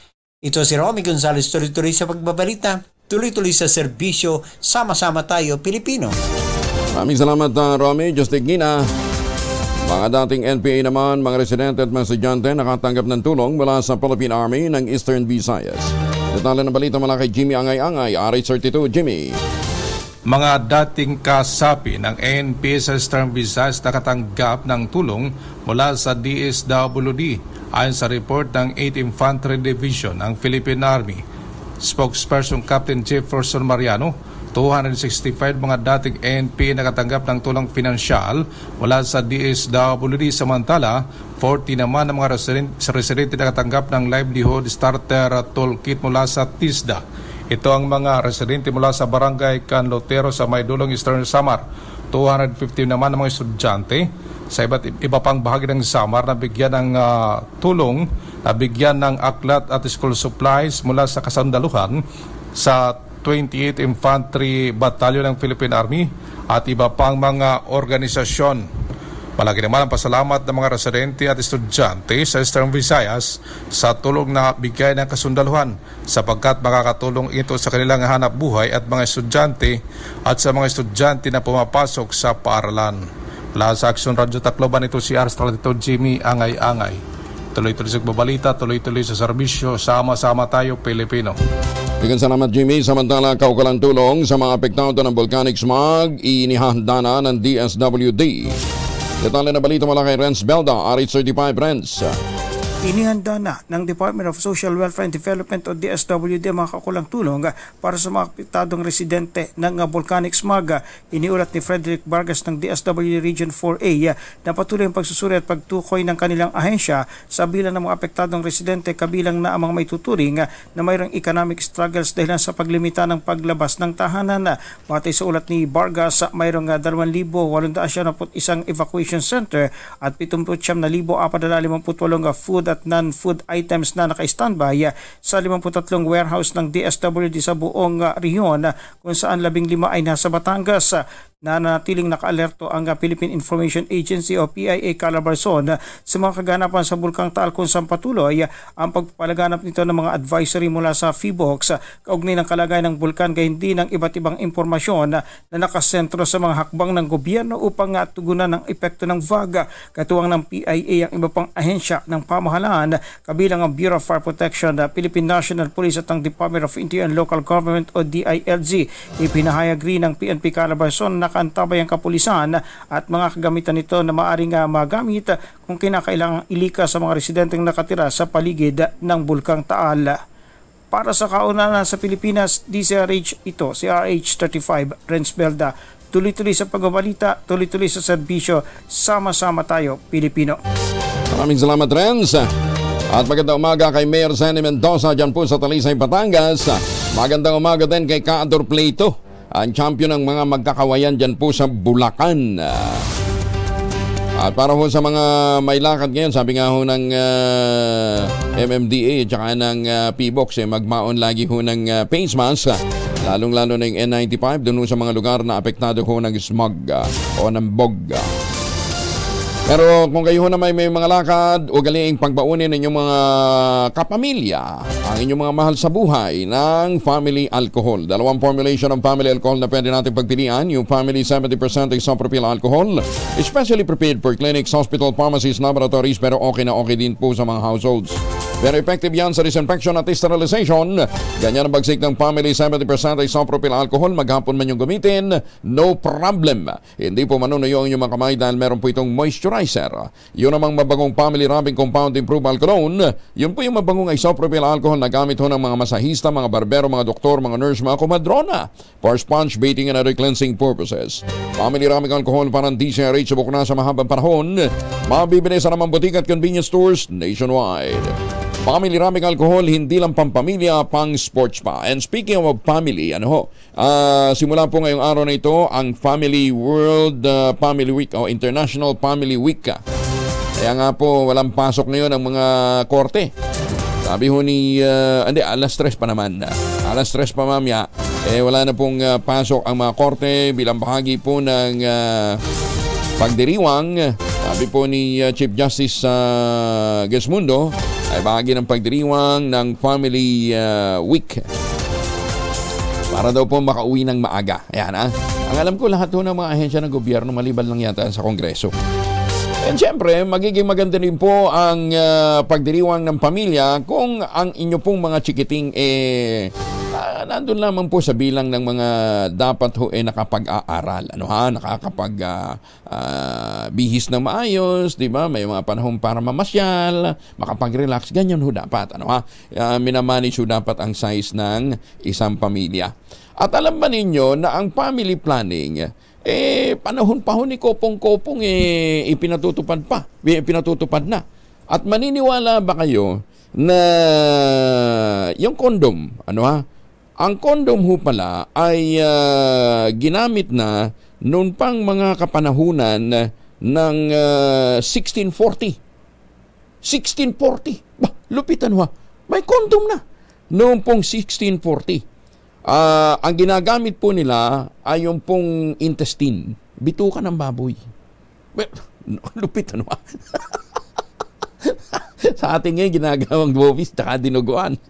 ito si Romy Gonzalez, tuloy-tuloy sa pagbabalita, tuloy-tuloy sa serbisyo, sama-sama tayo Pilipino. Maraming salamat, Romy. Just Gina. Mga dating NPA naman, mga residente at mga estudyante nakatanggap ng tulong mula sa Philippine Army ng Eastern Visayas. Detalye ng balita mula kay Jimmy Angay-Angay, RH32, Jimmy. Mga dating kasapi ng ANP sa Eastern Visayas nakatanggap ng tulong mula sa DSWD ayon sa report ng 8th Infantry Division ng Philippine Army. Spokesperson Captain Jefferson Mariano, 265 mga dating ANP nakatanggap ng tulong pinansyal mula sa DSWD, samantala 40 naman ang mga residente nakatanggap ng livelihood starter toolkit mula sa TISDA. Ito ang mga residente mula sa Barangay Canlotero sa Maydulong, Eastern Samar. 250 naman ang mga estudyante sa iba pang bahagi ng Samar na bigyan ng tulong, na bigyan ng aklat at school supplies mula sa kasandaluhan sa 28th Infantry Battalion ng Philippine Army at iba pang mga organisasyon. Malaki naman ang pasalamat ng mga residente at estudyante sa Eastern Visayas sa tulong na bigay ng kasundaluhan sapagkat makakatulong ito sa kanilang hanap buhay at mga estudyante at sa mga estudyante na pumapasok sa paaralan. Mula sa Action Radio Tacloban, ito si RH32 Jimmy Angay-Angay. Tuloy-tuloy sa babalita, tuloy-tuloy sa serbisyo, sama-sama tayo Pilipino. Bigyan salamat, Jimmy. Samantala, kaukalang tulong sa mga apektado ng volcanic smog, inihahanda na ng DSWD. Detalye na balita mula kay Renz Belda, RH35 Renz. Inihanda na ng Department of Social Welfare and Development o DSWD mga kakulang tulong para sa mga apektadong residente ng volcanic smog. Iniulat ni Frederick Vargas ng DSWD Region 4A na patuloy ang pagsusuri at pagtukoy ng kanilang ahensya sa bilang ng mga apektadong residente kabilang na ang mga may tuturing na mayroong economic struggles dahil sa paglimita ng paglabas ng tahanan. Batay sa ulat ni Vargas, mayroong 2,861 evacuation center at 79,458 food at non-food items na naka-standby sa 53 warehouse ng DSWD sa buong rehiyon kung saan 15 ay nasa Batangas. Nanatiling naka-alerto ang Philippine Information Agency o PIA Calabarzon sa mga kaganapan sa Bulkang Taal kung saan patuloy ang pagpapalaganap nito ng mga advisory mula sa PHIVOLCS kaugnay ng kalagayan ng bulkan gayon din ng iba't ibang impormasyon na nakasentro sa mga hakbang ng gobyerno upang tugunan ng epekto ng VAG. Katuwang ng PIA ang iba pang ahensya ng pamahalaan kabilang ang Bureau of Fire Protection, Philippine National Police at ang Department of Interior and Local Government o DILG. Ipinahayag rin ng PNP Calabarzon na antabay ang kapulisan at mga kagamitan nito na maaring magamit kung kinakailangang ilika sa mga residenteng nakatira sa paligid ng Bulkang Taal. Para sa kauna sa Pilipinas, DZRH, ito si RH35 Renz Belda. Tuloy-tuloy sa pagbabalita, tuloy-tuloy sa serbisyo, sama-sama tayo Pilipino. Maraming salamat, Renz. At magandang umaga kay Mayor Sandy Mendoza dyan po sa Talisay, Batangas. Magandang umaga din kay Kaador Pleito, ang champion ng mga magkakawayan dyan po sa Bulacan. At para ho sa mga may lakad ngayon, sabi nga ho ng MMDA at saka ng PBOX, magmaon lagi ho ng face mask, lalong-lalo na yung N95 doon ho sa mga lugar na apektado ho ng smog o ng bog. Pero kung kayo ho na may mga lakad, ugaliing pagbaunin ninyong mga kapamilya, ang inyong mga mahal sa buhay ng family alcohol. Dalawang formulation ng family alcohol na pwede natin pagpilian. Yung family 70% isopropyl alcohol, especially prepared for clinics, hospital, pharmacies, laboratories, pero okay na okay din po sa mga households. Very effective yan sa disinfection at sterilization. Ganyan ang bagsik ng family 70% isopropyl alcohol. Maghapon man yung gamitin, no problem. Hindi po manunuyo ang inyong mga kamay dahil meron po itong moisturizer. Yun namang mabagong family rubbing compound improved alcohol. Yun po yung mabagong isopropyl alcohol na gamit ho ng mga masahista, mga barbero, mga doktor, mga nurse, mga komadrona for sponge baiting and other cleansing purposes. Family rubbing alcohol parang DCRH subok na sa mahabang panahon. Mabibili sa namang butika at convenience stores nationwide. Family rubbing alcohol, hindi lang pampamilya, pang sports pa. And speaking of family, simula po ngayong araw na ito, ang Family World Family Week o International Family Week. Kaya nga po, walang pasok ngayon ang mga korte. Sabi ho ni, alas 3 pa naman. Alas 3 pa mamaya, wala na pong pasok ang mga korte bilang bahagi po ng pagdiriwang. Sabi po ni Chief Justice Gesmundo, ay bahagi ng pagdiriwang ng Family Week para daw po makauwi ng maaga. Ayan ha. Ang alam ko lahat ng mga ahensya ng gobyerno maliban lang yata sa Kongreso. And syempre, magiging maganda rin po ang pagdiriwang ng pamilya kung ang inyo pong mga chikiting nandun lamang po sa bilang ng mga dapat ho nakapag-aaral. Nakakapag bihis na maayos, di ba? May mga panahon para mamasyal, makapag-relax, ganyan ho dapat. Minamanage ho dapat ang size ng isang pamilya. At alam ba ninyo na ang family planning, panahon pa ho ni Kopong-Kopong ipinatutupad na. At maniniwala ba kayo na yung condom, ang condom ho pala ay ginamit na noon pang mga kapanahunan ng 1640. 1640. Bah, lupitan ho. May condom na. Noon pong 1640. Ang ginagamit po nila ay yung pong intestine. Bitukan ng baboy. Lupitan ho. Sa ating ngayon, ginagawang bobis tsaka dinuguan.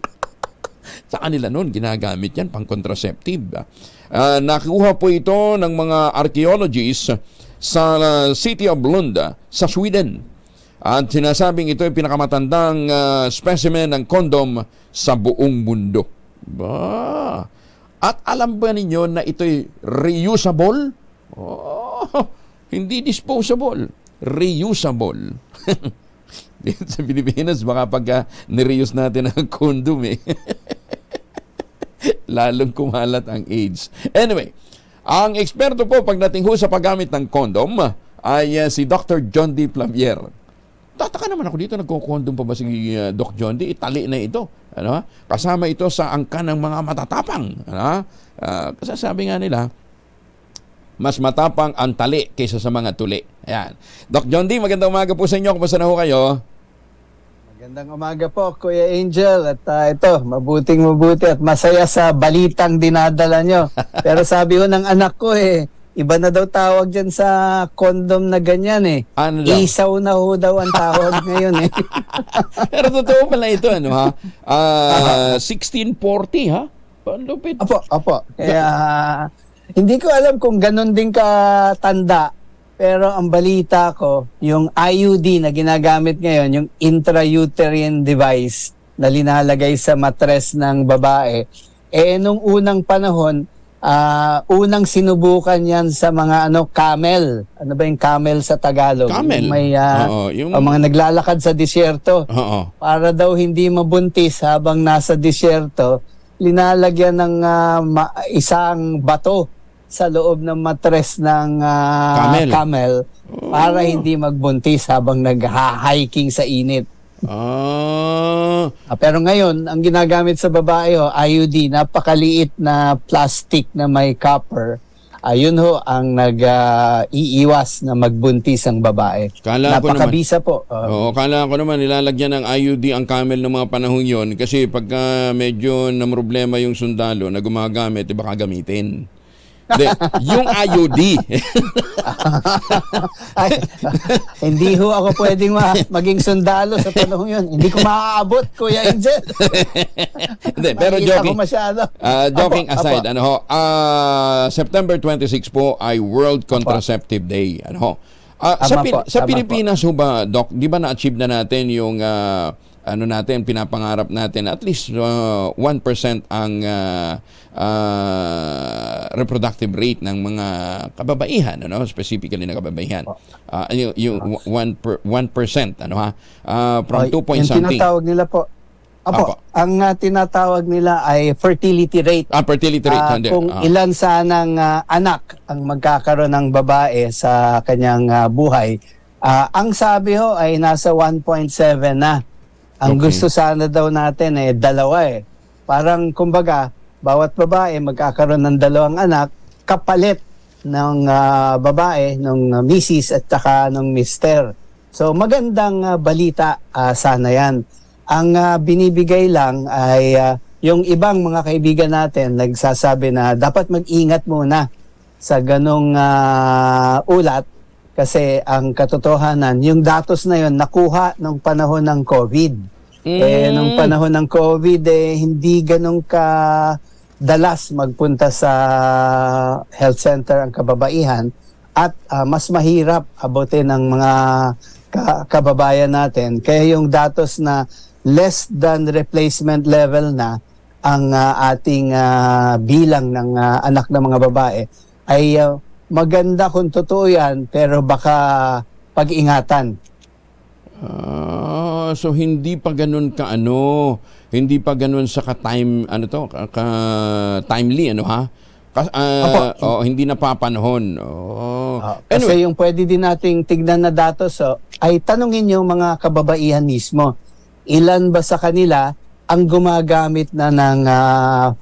Sa kanila noon, ginagamit yan pang contraceptive. Nakuha po ito ng mga archaeologists sa city of Lund, sa Sweden. At sinasabing ito ay pinakamatandang specimen ng condom sa buong mundo. At alam ba ninyo na ito'y reusable? Hindi disposable. Reusable. Sa Pilipinas, baka pagka nireuse natin ang condom lalong kumalat ang AIDS. Anyway, ang eksperto po pagdating ho sa paggamit ng condom ay si Dr. John D. Flavier. Tataka naman ako dito, nagko-condom pa ba si Doc John D? Itali na ito. Kasama ito sa angkan ng mga matatapang. Kasi sabi nga nila, mas matapang ang tali kaysa sa mga tuli. Ayan. Doc John D, magandang umaga po sa inyo. Kumusta na ho kayo? Magandang umaga po, Kuya Angel. At ito, mabuting at masaya sa balitang dinadala nyo. Pero sabi ko ng anak ko iba na daw tawag dyan sa condom na ganyan Ano daw? Isaw na ho daw ang tawag ngayon Pero totoo pala ito, 1640, ha? Panlupit. Apo. Kaya, hindi ko alam kung ganun din katanda. Pero ang balita ko, yung IUD na ginagamit ngayon, yung intrauterine device na linalagay sa matres ng babae, nung unang panahon, unang sinubukan yan sa mga camel. Ano ba yung camel sa Tagalog? Camel? Yung mga naglalakad sa disyerto. Para daw hindi mabuntis habang nasa disyerto, linalagyan ng isang bato sa loob ng matres ng camel para hindi magbuntis habang nag-hiking sa init. Pero ngayon, ang ginagamit sa babae, IUD, napakaliit na plastic na may copper. ayun ho ang nag-iiwas na magbuntis ang babae. Napakabisa po. Oo, kala ko naman nilalagyan ng IUD ang camel ng mga panahon yon kasi pagka medyo na problema yung sundalo na gumagamit, baka gamitin. De, yung IUD. Hindi ho ako pwedeng maging sundalo sa panahon yun. Hindi ko maaabot, Kuya Angel. Hindi, pero joking aside, September 26 po ay World Contraceptive Day. Sa Pilipinas ho ba, Doc, di ba na-achieve na natin yung pinapangarap natin at least 1% ang reproductive rate ng mga kababaihan, specifically na kababaihan. Yung 1%, from 2 point something. Yung tinatawag nila po, ang tinatawag nila ay fertility rate. Fertility rate. Kung ilan sanang anak ang magkakaroon ng babae sa kanyang buhay, ang sabi ho ay nasa 1.7 na. Ang gusto sana daw natin dalawa Parang kumbaga, bawat babae magkakaroon ng 2 anak kapalit ng babae, ng misis at saka ng mister. So magandang balita sana yan. Ang binibigay lang ay yung ibang mga kaibigan natin nagsasabi na dapat mag-ingat muna sa ganong ulat kasi ang katotohanan, yung datos na yon nakuha nung panahon ng COVID. Nung panahon ng COVID, hindi ganong dalas magpunta sa health center ang kababaihan at mas mahirap abutin ng mga kababayan natin. Kaya yung datos na less than replacement level na ang ating bilang ng anak ng mga babae ay maganda kung totoo yan, pero baka pag-ingatan. So hindi pa ganun hindi pa ganun sa ka-time, timely, hindi napapanahon. Kasi yung pwede din nating tignan na datos, ay tanungin yung mga kababaihan mismo. Ilan ba sa kanila ang gumagamit na ng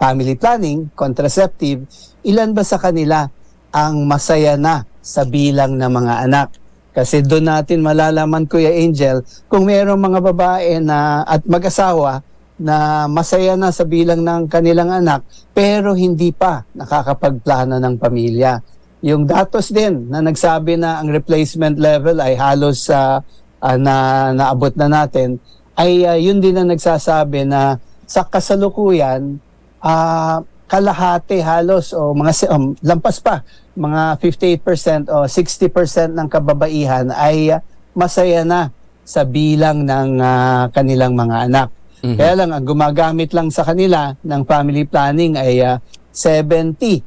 family planning, contraceptive? Ilan ba sa kanila ang masaya na sa bilang ng mga anak? Kasi doon natin malalaman, Kuya Angel, kung mayroong mga babae na at mag-asawa na masaya na sa bilang ng kanilang anak pero hindi pa nakakapagplano ng pamilya. Yung datos din na nagsabi na ang replacement level ay halos naabot na natin, ay yun din na nagsasabi na sa kasalukuyan, kalahati halos o lampas pa, mga 58% o 60% ng kababaihan ay masaya na sa bilang ng kanilang mga anak. Mm-hmm. Kaya lang, ang gumagamit lang sa kanila ng family planning ay 70.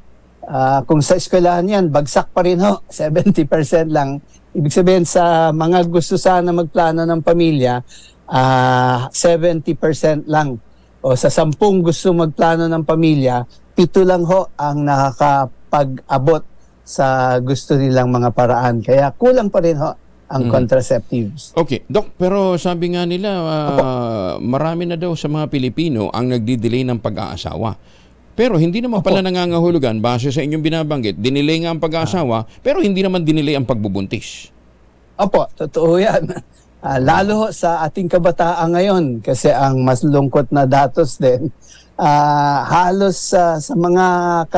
Kung sa eskwelahan yan, bagsak pa rin 70% lang. Ibig sabihin sa mga gusto sana magplano ng pamilya, 70% lang. O sa 10 gusto magplano ng pamilya, 7 lang ang nakakapag-abot sa gusto nilang mga paraan. Kaya kulang pa rin ang contraceptives. Okay, Doc, pero sabi nga nila, marami na daw sa mga Pilipino ang nagdi-delay ng pag-aasawa. Pero hindi naman pala nangangahulugan, base sa inyong binabanggit, dinelay nga ang pag-aasawa, pero hindi naman dinelay ang pagbubuntis. Opo, totoo yan. Lalo sa ating kabataan ngayon, kasi ang mas lungkot na datos din, halos sa mga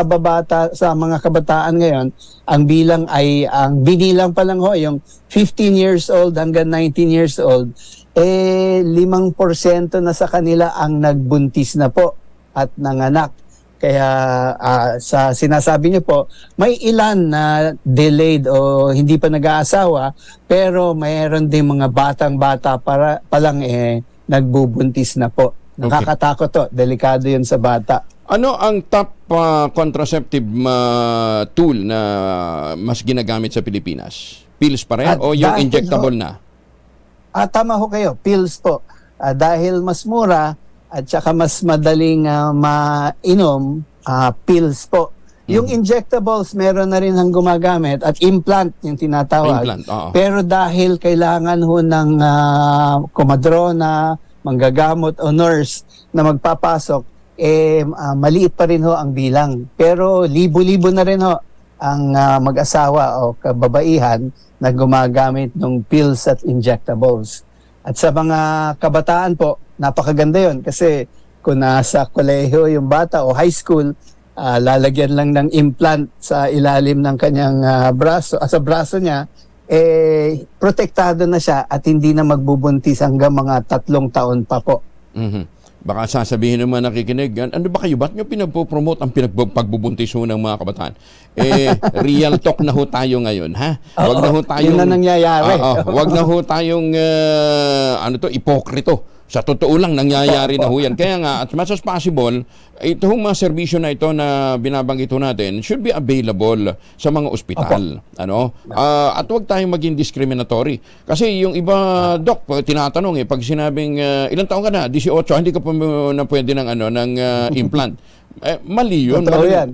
kabataan ngayon, ang bilang ay ang binilang pa lang yung 15 years old hanggang 19 years old, 5% na sa kanila ang nagbuntis na po at nanganak. Kaya sa sinasabi niyo po, may ilan na delayed o hindi pa nag-aasawa, pero mayroon din mga batang-bata pa lang nagbubuntis na po. Nakakatakot delikado yun sa bata. Ano ang top contraceptive tool na mas ginagamit sa Pilipinas? Pills pa rin o yung injectable na? Tama ho kayo, pills po. Dahil mas mura at saka mas madaling mainom, pills po. Yung injectables, meron na rin ang gumagamit at implant yung tinatawag. Pero dahil kailangan ho ng komadrona, manggagamot o nurse na magpapasok, maliit pa rin ang bilang. Pero libo-libo na rin ang mag-asawa o kababaihan na gumagamit ng pills at injectables. At sa mga kabataan po, napakaganda yon kasi kung nasa kolehiyo yung bata o high school, lalagyan lang ng implant sa ilalim ng kanyang braso, sa braso niya, protektado na siya at hindi na magbubuntis hanggang mga 3 taon pa po. Baka sasabihin naman nakikinig, ano ba kayo? Ba't nyo pinagpo-promote ang pagbubuntis ho ng mga kabataan? Real talk na ho tayo ngayon, ha? Wag na ho tayong, yun na nangyayari. Wag na ho tayong, ipokrito. Sa totoo lang, nangyayari na ho yan. Kaya nga, as much as possible, itong mga serbisyo na ito na binabanggit natin should be available sa mga ospital. At huwag tayong maging discriminatory. Kasi yung iba, Doc, tinatanong pag sinabing, ilang taon ka na? 18, hindi ka pa na pwede ng implant. Mali yun.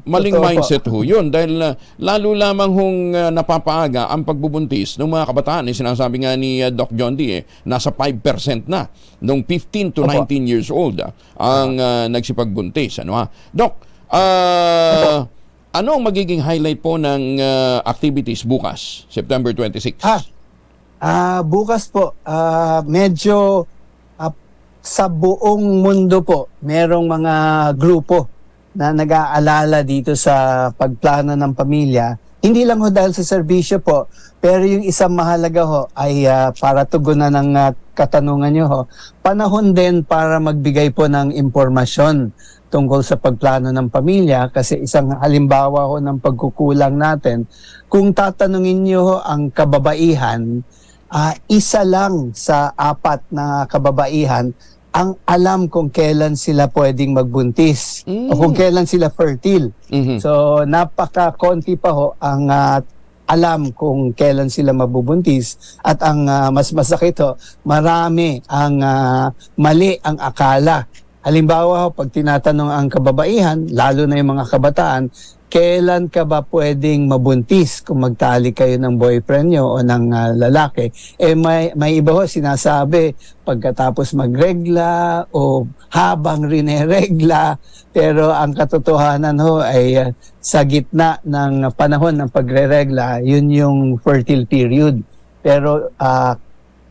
Maling mindset ho yun. Dahil lalo lamang hong napapaaga ang pagbubuntis ng mga kabataan. Sinasabi nga ni Doc John D, nasa 5% na nung 15 to 19 years old ang nagsipagbuntis. Doc, ano ang magiging highlight po ng activities bukas, September 26? Bukas po, medyo sa buong mundo po, merong mga grupo na nag-aalala dito sa pagplano ng pamilya. Hindi lang ho dahil sa serbisyo po, pero yung isang mahalaga ho ay para tugunan ng katanungan nyo ho, panahon din para magbigay po ng impormasyon tungkol sa pagplano ng pamilya kasi isang halimbawa ho ng pagkukulang natin. Kung tatanungin nyo ho ang kababaihan, isa lang sa 4 na kababaihan ang alam kung kailan sila pwedeng magbuntis o kung kailan sila fertile. So napaka-konti pa ho ang alam kung kailan sila mabubuntis at ang mas masakit ho, marami ang mali ang akala. Halimbawa ho, pag tinatanong ang kababaihan, lalo na yung mga kabataan, kailan ka ba pwedeng mabuntis kung magtali kayo ng boyfriend nyo o ng lalaki? May iba ho sinasabi pagkatapos magregla o habang rineregla. Pero ang katotohanan ho ay sa gitna ng panahon ng pagreregla, yun yung fertile period. Pero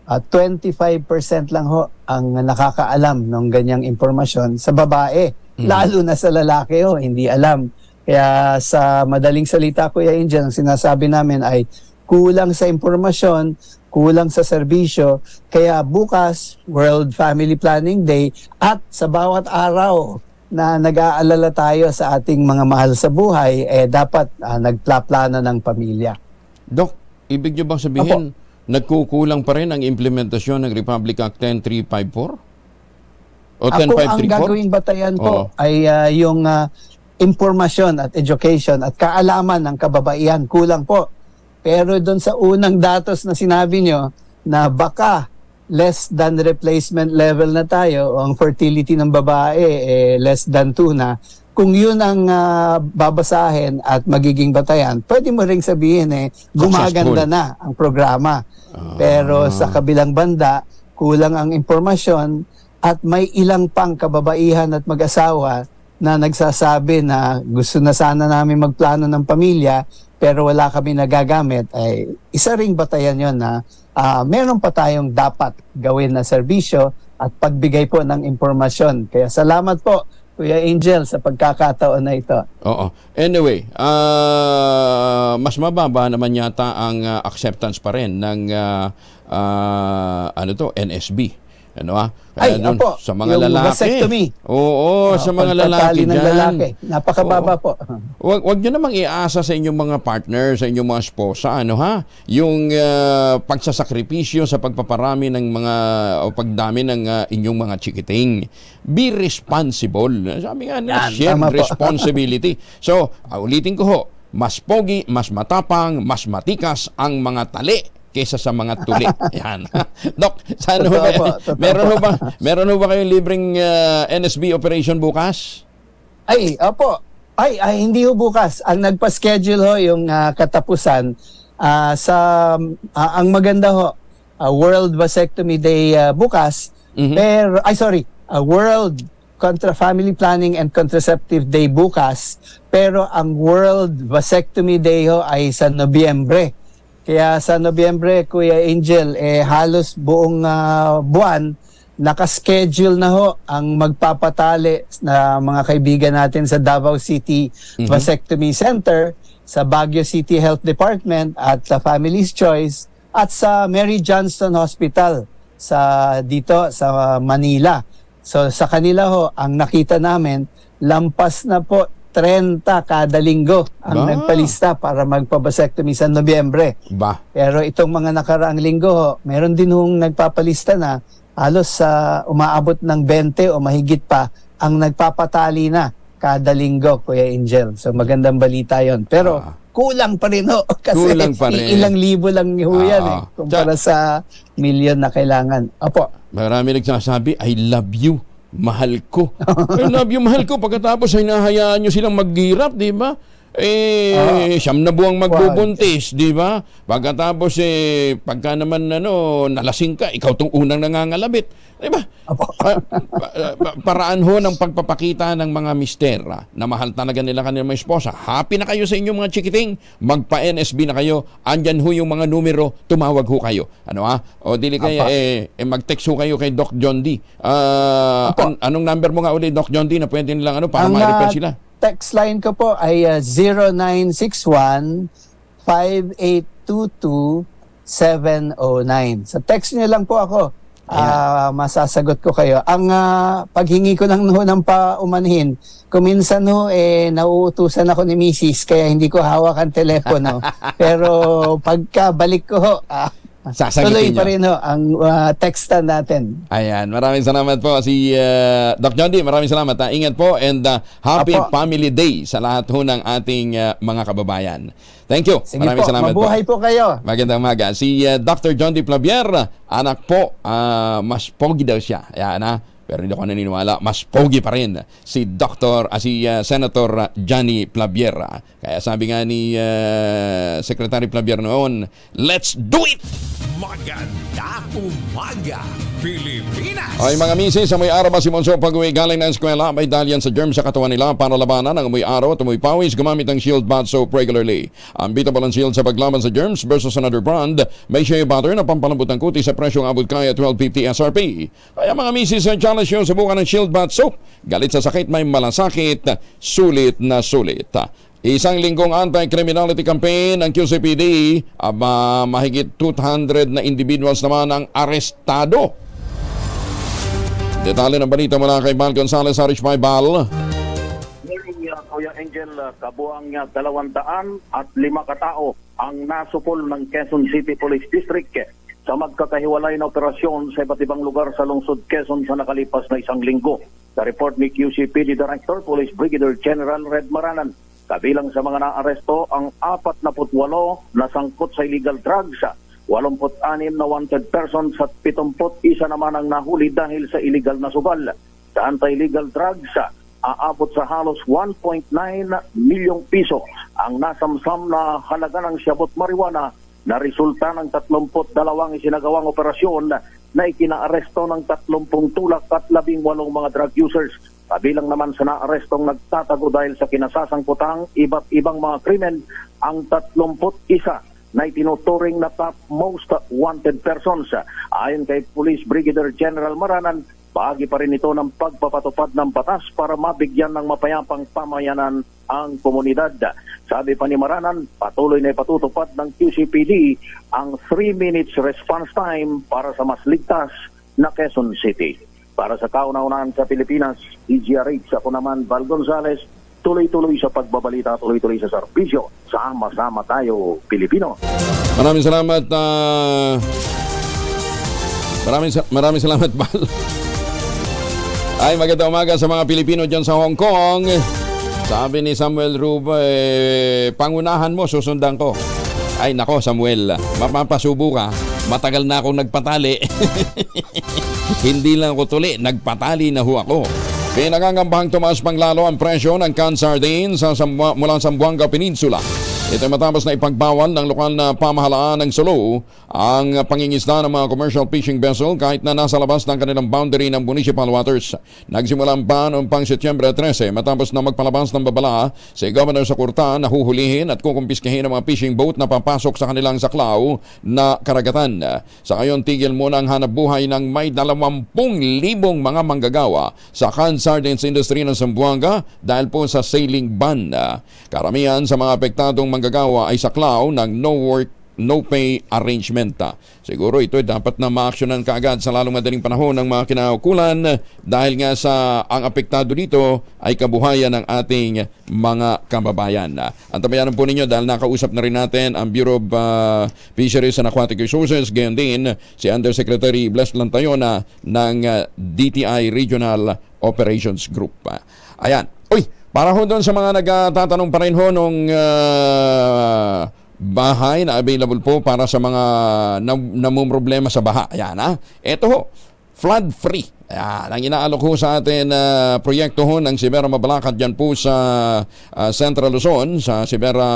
25% lang ho ang nakakaalam ng ganyang impormasyon sa babae. Lalo na sa lalaki ho, hindi alam. Kaya sa madaling salita, Kuya Angel, ang sinasabi namin ay kulang sa impormasyon, kulang sa serbisyo. Kaya bukas, World Family Planning Day, at sa bawat araw na nag-aalala tayo sa ating mga mahal sa buhay, dapat nagplaplano ng pamilya. Dok, ibig niyo bang sabihin, nagkukulang pa rin ang implementasyon ng Republic Act 10534? O 10534? Ang gagawing batayan po ay yung impormasyon at education at kaalaman ng kababaihan, kulang po. Pero doon sa unang datos na sinabi nyo na baka less than replacement level na tayo o ang fertility ng babae less than 2 na, kung yun ang babasahin at magiging batayan, pwede mo ring sabihin gumaganda na ang programa. Pero sa kabilang banda, kulang ang impormasyon at may ilang pang kababaihan at mag-asawa na nagsasabi na gusto na sana namin magplano ng pamilya pero wala kami nagagamit, ay isa ring batayan yon na meron pa tayong dapat gawin na serbisyo at pagbigay po ng impormasyon. Kaya salamat po, Kuya Angel, sa pagkakataon na ito. Anyway, mas mababa naman yata ang acceptance pa rin ng NSB. Sa mga lalaki. Vasectomy. Sa mga lalaki ng lalaki. Napakababa po. Wag niyo namang iasa sa inyong mga partner, sa inyong mga esposa, yung pagsasakripisyo sa pagpaparami ng mga o pagdami ng inyong mga chikiting. Be responsible. Sabi nga na, shared responsibility. So, ulitin ko ho, mas pogi, mas matapang, mas matikas ang mga tali kaysa sa mga tuli. Yan. Dok, saan ho ba? Meron ho ba kayong libreng NSB operation bukas? Opo. Hindi ho bukas. Ang nagpa-schedule ho yung katapusan sa ang maganda ho, World Vasectomy Day bukas. World Family Planning and Contraceptive Day bukas, pero ang World Vasectomy Day ho ay sa Nobyembre. Kaya sa Nobyembre, Kuya Angel, halos buong buwan, nakaschedule na ho ang magpapatali na mga kaibigan natin sa Davao City Vasectomy Center, sa Baguio City Health Department at sa Family's Choice at sa Mary Johnston Hospital dito sa Manila. So sa kanila ho, ang nakita namin, lampas na po 30 kada linggo ang nagpalista para magpabasectomy sa Nobyembre. Pero itong mga nakaraang linggo ho, meron din hong nagpapalista na halos umaabot ng 20 o mahigit pa ang nagpapatali na kada linggo, Kuya Angel. So magandang balita yon. Pero kulang pa rin ho. Kasi ilang libo lang ho yan kumpara sa milyon na kailangan. Opo. Marami nagsasabi, I love you. Mahal ko. I love you, mahal ko. Pagkatapos ay nahayaan nyo silang maghirap, di ba? Siyam na buwang magbubuntis, di ba? Pagkatapos pagka naman nalasing ka, ikaw tong unang nangangalabit, di ba? Paraan ho ng pagpapakita ng mga mister na mahal talaga nila kanilang mga esposa. Happy na kayo sa inyong mga chikiting, magpa-NSB na kayo, andyan ho yung mga numero, tumawag ho kayo. O dili kayo, mag-text ho kayo kay Doc John D. Anong number mo nga ulit, Doc John D, na pwede nilang para ma-repair sila? Text line ko po ay 0961-5822-709. Sa text niyo lang po ako. Masasagot ko kayo. Ang paghingi ko lang ng paumanhin, kuminsan nauutusan ako ni Mrs. kaya hindi ko hawak ang telepono. Pero pagka balik ko tuloy pa rin ang textan natin. Ayan, maraming salamat po si Doc John D. Maraming salamat. Ingat po and happy Family Day sa lahat ho ng ating mga kababayan. Thank you. Sige maraming salamat po. Mabuhay po kayo. Magandang umaga. Si Dr. John D. Plavier, anak po, mas pogi daw siya. Ayan pero hindi ako naniniwala, mas pogi pa rin si Senator Johnny Plavier. Kaya sabi nga ni Secretary Plavier noon, let's do it! Maganda umaga, Pilipinas! Ay mga misis, sa may araw ba si Monso pag-uwi galing ng eskwela, may dahil sa germs sa katawan nila para labanan ang amoy araw at amoy pawis, gumamit ng Shield Bath Soap regularly. Unbeatable ang Shield sa paglaban sa germs versus another brand. May shea butter na pampalambot ng kuti sa presyong abot kaya 12.50 SRP. Kaya mga misis, challenge yung subukan ng Shield Bath Soap. Galit sa sakit, may malasakit, sulit na sulit. Isang linggong anti-criminality campaign ng QCPD, mahigit 200 na individuals naman ang arestado. Detalye ng balita mula kay Bal Gonzales, Arish Bal. Kuya Angel, kabuang 205 katao ang nasupol ng Quezon City Police District sa magkakahiwalay na operasyon sa iba't ibang lugar sa lungsod Quezon sa nakalipas na isang linggo. Sa report ni QCPD Director Police Brigadier General Red Maranan, kabilang sa mga naaresto ang 48 na sangkot sa illegal drugs, 86 na wanted persons at 71 naman ang nahuli dahil sa illegal na sugal. Sa anti-illegal drugs, aabot sa halos 1.9 milyong piso ang nasamsam na halaga ng siyabot marijuana na resulta ng 32 isinagawang operasyon na ikinaaresto ng 30 tulak at 18 mga drug users. Kabilang naman sa naarestong nagtatago dahil sa kinasasangkutang iba't ibang mga krimen ang 31 na itinuturing na top most wanted persons. Ayon kay Police Brigadier General Maranan, bahagi pa rin ito ng pagpapatupad ng batas para mabigyan ng mapayapang pamayanan ang komunidad. Sabi pa ni Maranan, patuloy na ipatutupad ng QCPD ang 3 minutes response time para sa mas ligtas na Quezon City. Para sa kauna-unahan sa Pilipinas, DZRH, ako naman, Val Gonzales, tuloy-tuloy sa pagbabalita, tuloy-tuloy sa serbisyo. Sama-sama tayo, Pilipino. Maraming salamat. Maraming salamat, Val. Ay, magandang umaga sa mga Pilipino dyan sa Hong Kong. Sabi ni Samuel Ruba, pangunahan mo, susundan ko. Ay, nako, Samuel, mapapasubo ka. Matagal na akong nagpatali. Hindi lang ako tuli, nagpatali na ho ako. Pinangangambahang tumaas pang lalo ang presyo ng canned sardines mula sa Zamboanga Peninsula. Ito matapos na ipagbawal ng lokal na pamahalaan ng Sulu ang pangingisda ng mga commercial fishing vessel kahit na nasa labas ng kanilang boundary ng municipal waters. Nagsimula ang ban noong pang Setyembre 13 matapos na magpalabas ng babala si Governor Sakurta na huhulihin at kukumpiskahin ang mga fishing boat na papasok sa kanilang saklaw na karagatan. Sa ngayon, tigil muna ang hanap buhay ng may 20,000 mga manggagawa sa canned sardines industry ng Zamboanga dahil po sa sailing ban. Karamihan sa mga apektadong manggagawa ay saklaw ng no work no pay arrangement. Siguro ito ay dapat na ma-actionan kaagad sa lalong madaling panahon ng mga kinaukulan dahil nga sa ang apektado dito ay kabuhayan ng ating mga kababayan. Antabayanan po ninyo dahil nakausap na rin natin ang Bureau of Fisheries and Aquatic Resources, gayon din si Undersecretary Bless Lantayona ng DTI Regional Operations Group. Ayan. Uy, para ho doon sa mga nagtatanong pa rin ho nung bahay na available po para sa mga namumroblema sa baha. Ayan, ha? Ito ho, flood free. Ayan, ang inaalok ho sa atin proyekto ho ng Sibera Mabalacat dyan po sa Central Luzon, sa Sibera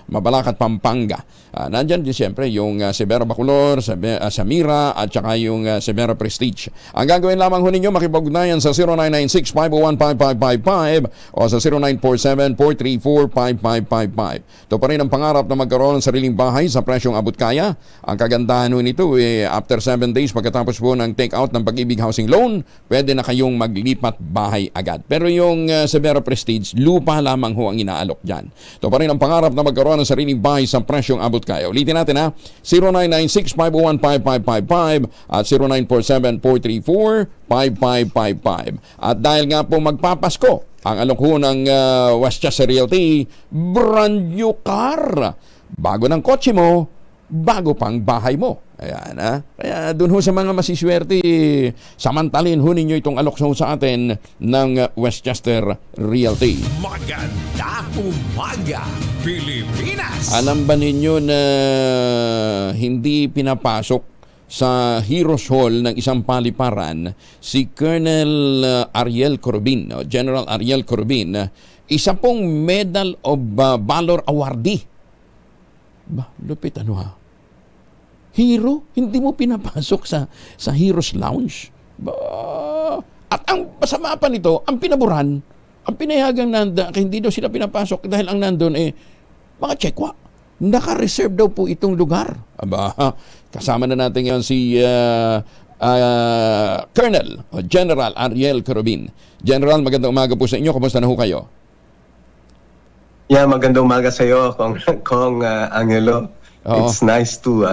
Mabalacat, Pampanga. Nandyan din siyempre yung Sibera Bacolor, Samira at saka yung Sibera Prestige. Ang gagawin lamang ho ninyo, makipag-ugnayan sa 0996-501-5555 o sa 0947-434-5555. Ito pa rin ang pangarap na magkaroon ng sariling bahay sa presyong abot kaya. Ang kagandahan ho nito, after 7 days pagkatapos po ng take-out ng Pag-ibig Housing Loan, pwede na kayong maglipat bahay agad. Pero yung Sibera Prestige, lupa lamang ho ang inaalok dyan. Ito pa rin ang pangarap na magkaroon ng sariling bahay sa presyong abot kaya. Ulitin natin, ha, 0996-501-5555 at 0947-434-5555. At dahil nga po magpapasko, ang alok ho ng Westchester Realty, brand new car. Bago ng kotse mo, bago pang bahay mo. Ayan, ha? Kaya doon ho sa mga masiswerte, samantalin ho ninyo itong alok sa atin ng Westchester Realty. Maganda umaga, Pilipinas! Alam ba ninyo na hindi pinapasok sa Heroes Hall ng isang paliparan si Colonel Ariel Corbin, General Ariel Corbin, isa pong Medal of Valor awardee. Lupit ano ha? Hero, hindi mo pinapasok sa Heroes Lounge. At ang masama pa nito, ang pinaburan, ang pinayagang hindi daw sila pinapasok dahil ang nandun mga tsekwa. Naka-reserve daw po itong lugar. Kasama na natin yan si Colonel o General Ariel Corbin. General, magandang umaga po sa inyo. Kumusta na ho kayo? Yeah, magandang umaga sa iyo, Kong Angelo. It's nice to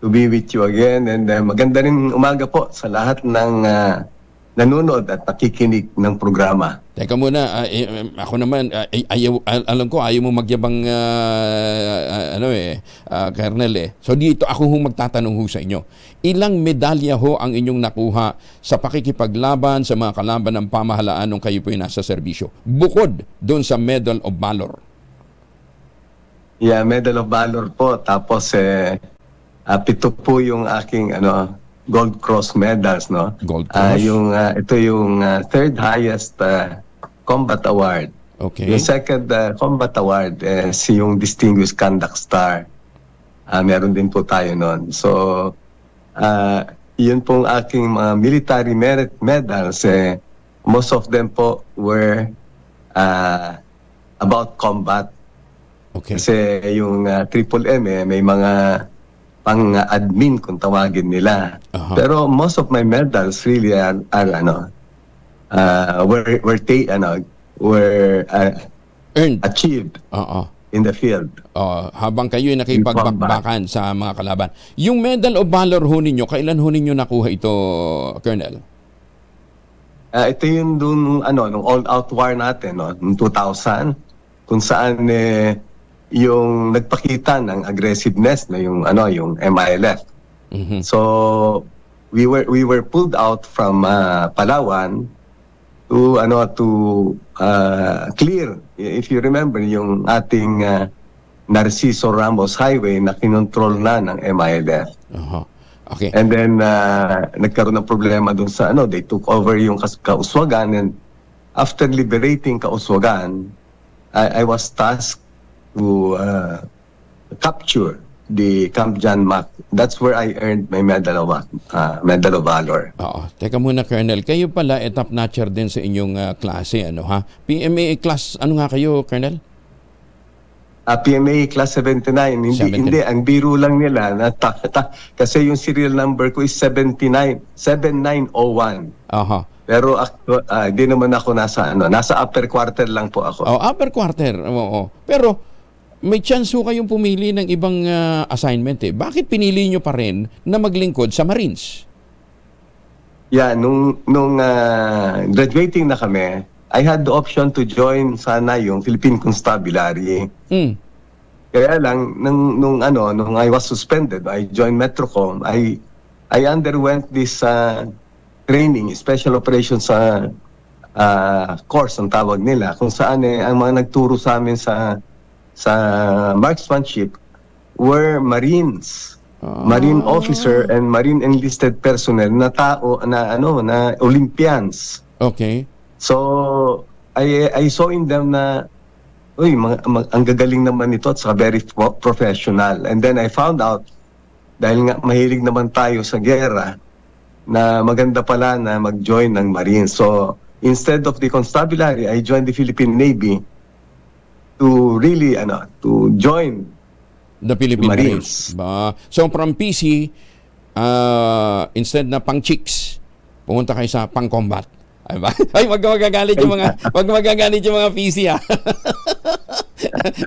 be with you again, and maganda rin umaga po sa lahat ng nanonood at nakikinig ng programa. Teka muna, ako naman, alam ko ayaw mo magyabang Colonel eh. So dito ako magtatanong ho sa inyo. Ilang medalya ho ang inyong nakuha sa pakikipaglaban sa mga kalaban ng pamahalaan nung kayo po yung nasa serbisyo? Bukod doon sa Medal of Valor. Yeah, Medal of Valor po. Tapos 7 po yung aking Gold Cross medals, no? Gold Cross. Ito yung third highest combat award. Okay. Yung second combat award is yung Distinguished Conduct Star. Meron din po tayo noon. So, yun pong aking mga military merit medals. Most of them po were about combat. Okay. Kasi yung Triple M, may mga pang-admin kung tawagin nila. Pero most of my medals really were earned, achieved in the field. Habang kayo nakipagbakbakan sa mga kalaban. Yung Medal of Valor ho ninyo, kailan ho ninyo nakuha ito, Colonel? Ito yung nung all-out war natin, noong 2000, kung saan yung nagpakita ng aggressiveness na yung MILF. Mm-hmm. So we were pulled out from Palawan to clear, if you remember, yung ating Narciso Ramos Highway na kinontrol na ng MILF. Okay. And then nagkaroon ng problema dun sa they took over yung Kauswagan, and after liberating Kauswagan, I was tasked to capture the Camp John Mac. That's where I earned my Medal of Valor. Oo. Teka muna, Colonel. Kayo pala top notcher din sa inyong klase, ano ha? PMA class, ano nga kayo, Colonel? PMA class 79. Hindi, ang biro lang nila kasi yung serial number ko is 7901. Aha. Pero di naman ako nasa upper quarter lang po ako. Oh, upper quarter. Oo. Pero may chance ho kayong pumili ng ibang assignment eh. Bakit pinili nyo pa rin na maglingkod sa Marines? Yeah, nung graduating na kami, I had the option to join sana yung Philippine Constabulary. Kaya lang nung I was suspended, I joined Metrocom. I underwent this training, special operations course ang tawag nila, kung saan ang mga nagturo sa amin sa marksmanship were Marines, Marine officer and Marine enlisted personnel na tao na Olympians. Okay. So I saw in them na ang gagaling naman nito at saka very professional. And then I found out, dahil nga mahilig naman tayo sa gera, na maganda pala na mag-join ng Marines. So instead of the Constabulary, I joined the Philippine Navy to really to join the Philippine Marines. So from PC, instead na pang chicks, pumunta kayo sa pang combat. Ay, wag magagalit yung mga PC ha.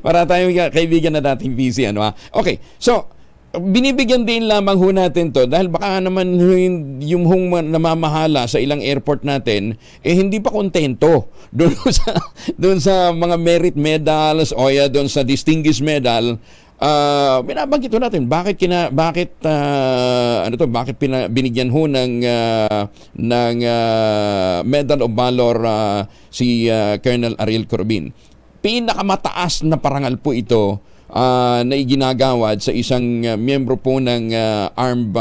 Para tayong kaibigan na dating PC, ano ha. Okay, so binibigyan din lamang ho natin to dahil baka naman yung namamahala sa ilang airport natin hindi pa kontento doon sa mga merit medals o doon sa distinguished medal. Binabanggit ho natin bakit binigyan ho ng Medal of Valor si Colonel Ariel Corbin. Pinakamataas na parangal po ito na iginagawad sa isang miyembro po ng armed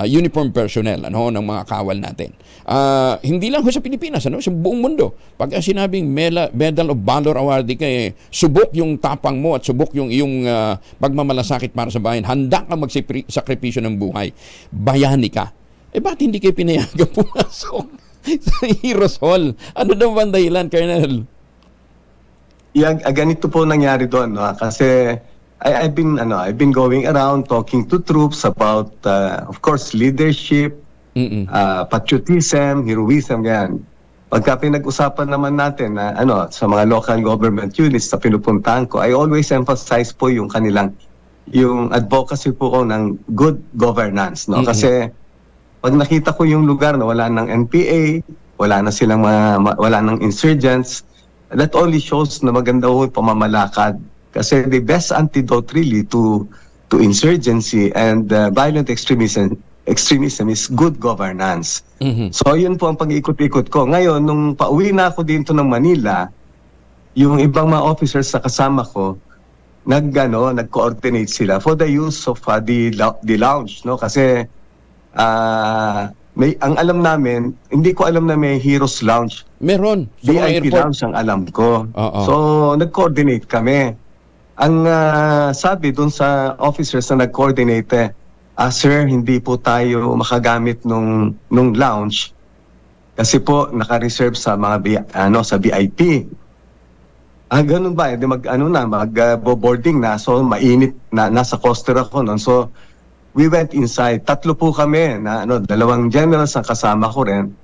uniform personnel ng mga kawal natin. Hindi lang ho sa Pilipinas, sa buong mundo. Pag sinabing Medal of Valor awardee ka, subok yung tapang mo at subok yung iyong pagmamalasakit para sa bayan. Handa ka magsakripisyo ng buhay. Bayani ka. Ba't hindi kayo pinayagan pumasok sa Heroes Hall? Ano daw ba ang dahilan, Colonel? Ganito po nangyari doon, kasi I've been going around talking to troops about of course leadership, patriotism, heroism, ganyan. Pagka pinag-usapan naman natin na sa mga local government units na pinupuntahan ko, I always emphasize po yung advocacy po ko ng good governance, kasi pag nakita ko yung lugar na wala ng NPA, wala ng insurgents, that only shows na maganda ho yung pamamalakad. Kasi the best antidote really to insurgency and violent extremism is good governance. So yun po ang pag-ikot-ikot ko. Ngayon, nung pauwi na ako dito ng Manila, yung ibang mga officers na kasama ko, nag-coordinate sila for the use of the lounge, Kasi ang alam namin, hindi ko alam na may Heroes Lounge. Meron. VIP Lounge ang alam ko. So, nag-coordinate kami. Ang sabi dun sa officers na nag-coordinate, sir, hindi po tayo makagamit nung lounge kasi po naka-reserve sa mga sa VIP. Ganun ba? Mag-boarding na. So, mainit na. Nasa coaster ako noon. So, we went inside. 3 po kami na 2 generals ang kasama ko rin.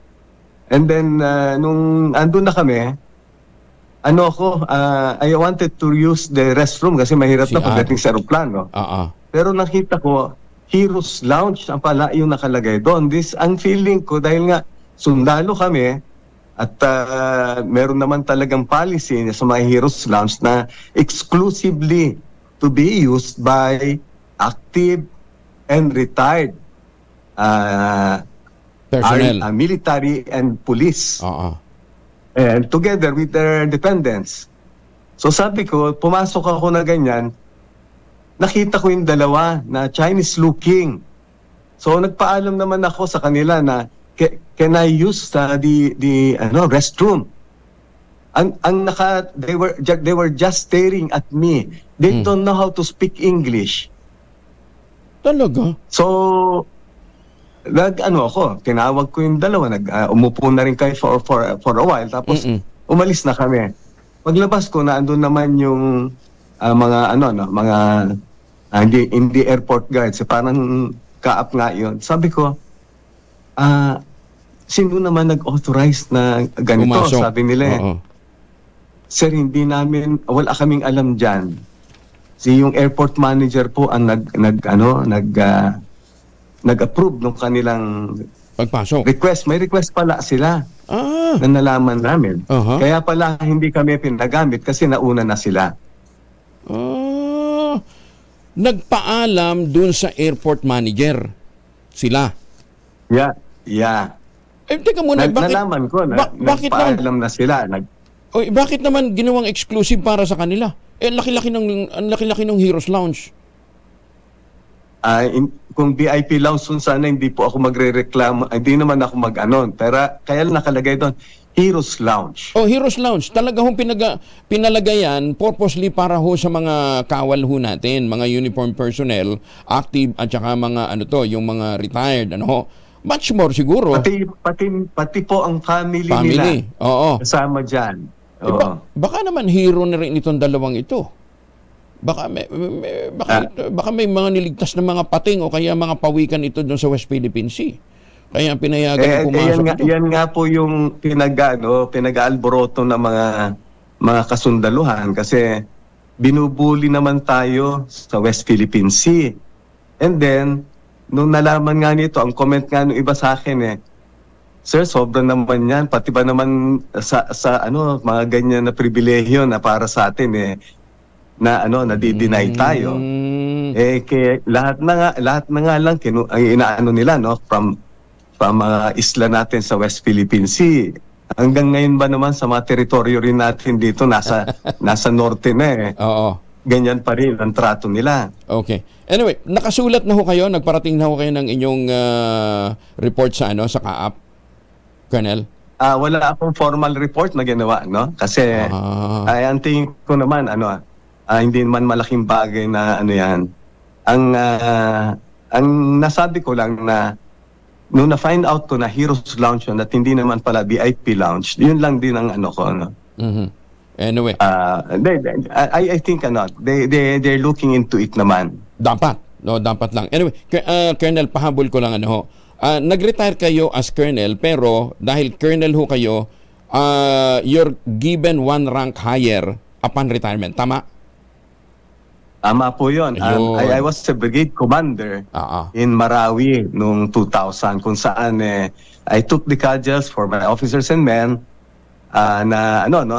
And then nung andun na kami, I wanted to use the restroom kasi mahirap na pagdating sa aeroplano. Pero nakita ko Heroes Lounge ang pala yung nakalagay doon. Ang feeling ko dahil nga sundalo kami at meron naman talagang policy sa mga Heroes Lounge na exclusively to be used by active and retired personnel, military and police, and together with their dependents. So sabi ko, pumasok ako na ganyan, nakita ko yung dalawa na Chinese looking. So nagpaalam naman ako sa kanila na can I use the restroom? they were just staring at me. They don't know how to speak English. Talaga? So tinawag ko yung dalawa, umupo na rin kayo for a while, tapos umalis na kami. Paglabas ko, naandun naman yung hindi airport guards, parang kaap nga yun. Sabi ko, sino naman nag-authorize na ganito? Pumasok. Sabi nila Sir, wala kaming alam dyan. Yung airport manager po ang nag-approve ng kanilang pagpasok. Request. May request pala sila na nalaman namin. Kaya pala hindi kami pinagamit kasi nauna na sila. Nagpaalam dun sa airport manager sila. Yeah. Teka muna, nalaman ko na nagpaalam na sila. Bakit naman ginawang exclusive para sa kanila? Ang laki-laki ng Heroes Lounge. Kung VIP lounge sana, hindi po ako magre-reklamo. Hindi naman ako pero kaya nakalagay doon, Heroes Lounge. Heroes Lounge. Talaga hong pinalagayan purposely para sa mga kawal natin, mga uniform personnel, active at saka mga yung mga retired, much more siguro. Pati po ang family nila. Oo. Kasama dyan. Baka naman hero na rin itong dalawang ito. Baka may mga niligtas na mga pating o kaya mga pawikan ito doon sa West Philippine Sea. Kaya pinayagan pumasok ito. Yan nga po yung pinag-alboroto ng mga kasundaluhan kasi binubuli naman tayo sa West Philippine Sea. And then, nung nalaman nga nito, ang comment nga nung iba sa akin Sir, sobra naman yan. Pati ba naman sa mga ganyan na pribilehyo na para sa atin nadi-deny tayo. Kaya lahat na nga lang ang inaano nila from mga isla natin sa West Philippine Sea. Hanggang ngayon ba naman sa mga teritoryo rin natin dito nasa norte na Oo. Ganyan pa rin ang trato nila. Okay. Anyway, nakasulat na kayo, nagparating na kayo ng inyong report sa Kaap? Colonel? Wala akong formal report na ginawa, Kasi ang tingin ko naman, hindi man malaking bagay na yan. Ang nasabi ko lang na nung na-find out ko na Heroes Lounge yun at hindi naman pala VIP Lounge, yun lang din ang ko. Anyway. I think they're looking into it naman. Dapat lang. Anyway, Colonel, pahabol ko lang nag-retire kayo as colonel pero dahil colonel kayo, you're given one rank higher upon retirement. Tama? Tama po yun. I was a brigade commander in Marawi noong 2000 kung saan I took the cudgels for my officers and men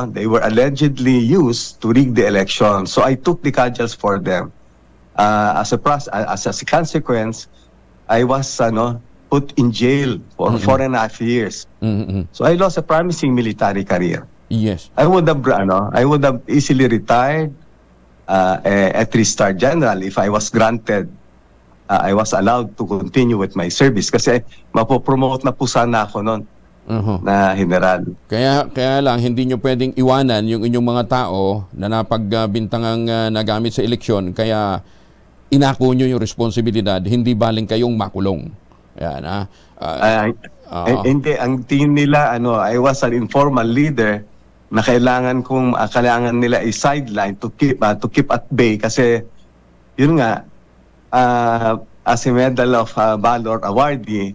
they were allegedly used to rig the election. So I took the cudgels for them. As a consequence, I was put in jail for 4.5 years. So I lost a promising military career. Yes. I would have easily retired a 3-star general if I was granted I was allowed to continue with my service kasi mapopromote na po sana ako noon na general. Kaya lang hindi nyo pwedeng iwanan yung inyong mga tao na napagbintangang nagamit sa eleksyon kaya inako nyo yung responsibilidad, hindi baling kayong makulong. Yan, hindi, ang tingin nila, I was an informal leader na kailangan nila i-sideline to keep at bay kasi yun nga, as a Medal of Valor awardee,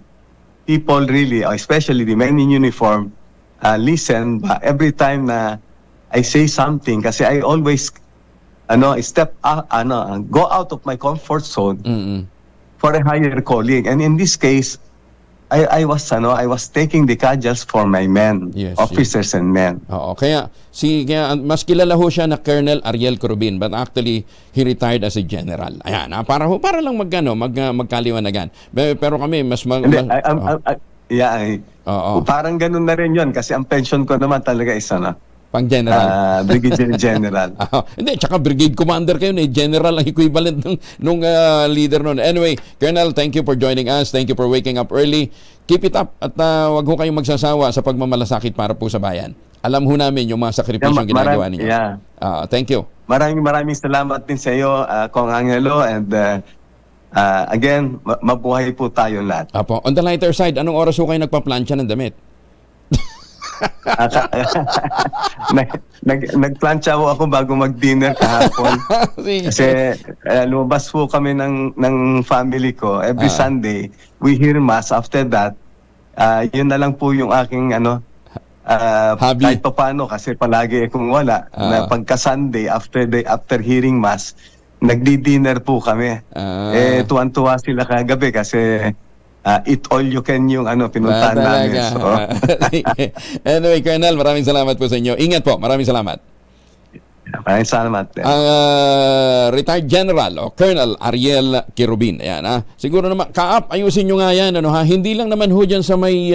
people really, especially the men in uniform, listen every time na I say something kasi I always go out of my comfort zone for a higher calling. And in this case, I was taking the cudgels for my men, officers and men. Oo, kaya mas kilala siya na Colonel Ariel Corubin, but actually he retired as a general. Ayan, para lang magkaliwanagan. Pero kami parang ganun na rin 'yon kasi ang pension ko naman talaga is pang general. Brigadier General. Hindi, tsaka brigade commander kayo na general ang equivalent nung leader noon. Anyway, Colonel, thank you for joining us. Thank you for waking up early. Keep it up at wag ho kayong magsasawa sa pagmamalasakit para po sa bayan. Alam ho namin yung mga sakripisyong ginagawa ninyo. Thank you. Maraming salamat din sa iyo, Kong Angelo, and again, mabuhay po tayo lahat. Apo. On the lighter side, anong oras ho kayo nagpa-plancha ng damit? Nagplantsa ho ako bago mag-dinner kahapon. Kasi lumabas po kami ng family ko every Sunday. We hear mass. After that, yun na lang po yung aking kahit pa paano, kasi palagi kung wala na pagka-Sunday after hearing mass, nagdi-dinner po kami. Tuwan-tuwa sila kagabi kasi eat all you can yung pinuntahan namin. So. Anyway, Colonel, maraming salamat po sa inyo. Ingat po, maraming salamat. Maraming salamat. Retired General o Colonel Ariel Quirubin. Ayan, siguro naman, Kaap, ayusin nyo nga yan. Hindi lang naman ho dyan sa may...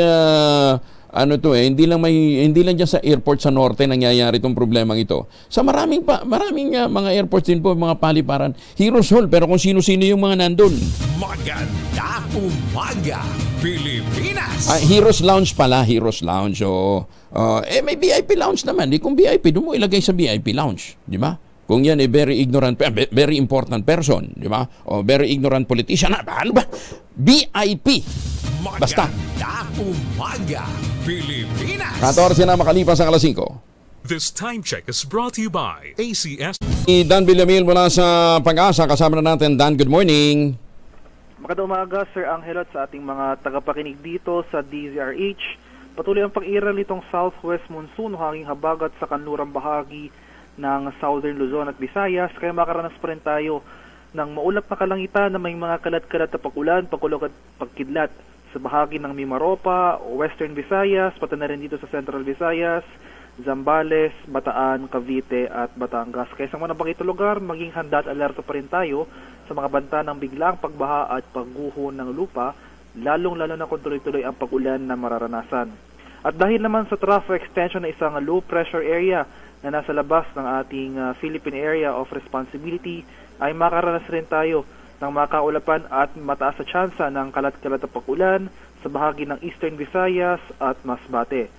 hindi lang diyan sa airport sa norte nangyayari itong problemang ito. Sa maraming mga airports din po, mga paliparan. Heroes Hall, pero kung sino-sino yung mga nandun. Maganda umaga, Pilipinas! Heroes Lounge pala, Heroes Lounge. May VIP Lounge naman. Kung VIP, doon mo ilagay sa VIP Lounge. Di ba? Kung yan very ignorant, very important person, di ba? O very ignorant politician, ano ba? VIP. Basta. Maganda umaga, Pilipinas! 14 na makalipas ang 5:00. This time check is brought to you by ACS. Dan Villamil mula sa Pag-asa. Kasama na natin. Dan, good morning. Magandang umaga, Sir Angelo, at sa ating mga tagapakinig dito sa DZRH. Patuloy ang pag-iral nitong southwest monsoon o hanging habagat sa kanlurang bahagi ng Southern Luzon at Visayas, kaya makaranas pa rin tayo ng maulap na kalangitan na may mga kalat-kalat na pag-ulan, pagkulog at pagkidlat sa bahagi ng Mimaropa, Western Visayas, pati na rin dito sa Central Visayas, Zambales, Bataan, Cavite at Batangas. Kaya sa mga nabangitong lugar, maging handa at alerto pa rin tayo sa mga banta ng biglang pagbaha at pagguho ng lupa, lalong-lalo na kung tuloy-tuloy ang pag-ulan na mararanasan. At dahil naman sa trough extension na isang low pressure area na nasa labas ng ating Philippine Area of Responsibility, ay makaranas rin tayo ng makaulapan at mataas na tsansa ng kalat-kalat na pag-ulan sa bahagi ng Eastern Visayas at Masbate.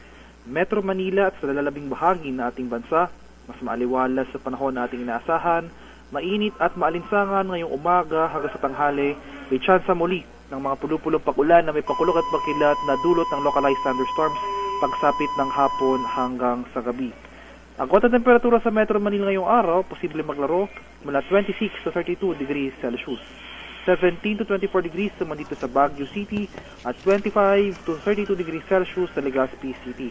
Metro Manila at sa lalabing bahagi ng ating bansa, mas maaliwalas sa panahon na ating inaasahan, mainit at maalinsangan ngayong umaga hanggang sa tanghali, may tsansa muli ng mga pulupulong pag-ulan na may pakulog at pagkilat na dulot ng localized thunderstorms pagsapit ng hapon hanggang sa gabi. Ang kwenta temperatura sa Metro Manila ngayong araw, posible maglaro mula 26 to 32 degrees Celsius. 17 to 24 degrees naman dito sa Baguio City at 25 to 32 degrees Celsius sa Legazpi City.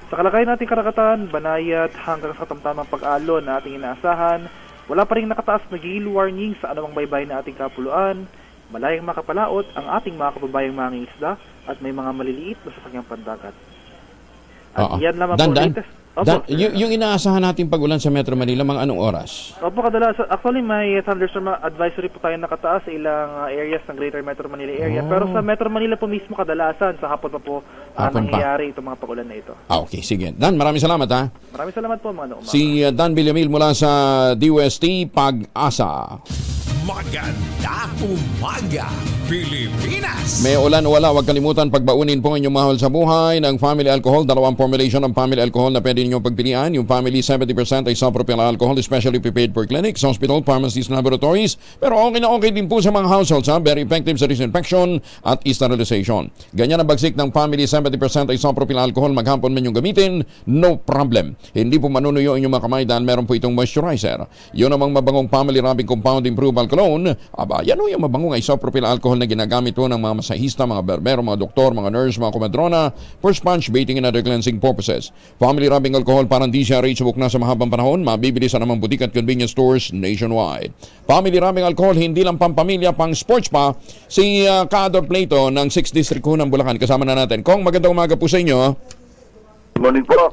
Sa kalagayan nating karagatan, banayad hanggang sa katamtamang pag-alon na ating inaasahan, wala pa rin nakataas na gale warning sa anumang baybay na ating kapuluan, malayang makapalaot ang ating mga kababayang mangingisda at may mga maliliit na sasakyang pandagat. At yan lamang po latest. Yung inaasahan natin pag-ulan sa Metro Manila, mga anong oras? Opo, kadalasan. Actually, may thunderstorm advisory po tayo nakataas sa ilang areas ng Greater Metro Manila area. Pero sa Metro Manila po mismo kadalasan, sa hapon pa po nangyayari itong mga pag-ulan na ito. Okay, sige. Dan, maraming salamat ha. Maraming salamat po mga umaga. Si Dan Villamil mula sa DOST Pag-asa. Maganda umaga, Pilipinas! May ulan o wala, huwag kalimutan pagbaunin po inyong mahal sa buhay ng family alcohol. Dalawang formulation ng family alcohol na pwede ninyong pagpilian. Yung family 70% ay isopropyl alcohol, especially prepared for clinics, hospital, pharmacies, laboratories. Pero okay na okay din po sa mga households. Very effective sa disinfection at sterilization. Ganyan ang bagsik ng family 70% ay isopropyl alcohol. Maghapon man yung gamitin, no problem. Hindi po manunuyo inyong mga kamay dahil meron po itong moisturizer. Yun namang mabangong family rubbing compound improved cologne, yan o yung mabangong isopropyl alcohol na ginagamit po ng mga masahista, mga berbero, mga doktor, mga nurse, mga komadrona for sponge bathing and other cleansing purposes. Family rubbing alcohol parang di siya subok na sa mahabang panahon, mabibili sa namang butik at convenience stores nationwide. Family rubbing alcohol, hindi lang pampamilya, pang sports pa. Si Kaador Plato ng 6th District ng Bulacan, kasama na natin. Kong, magandang umaga po sa inyo. Good morning po.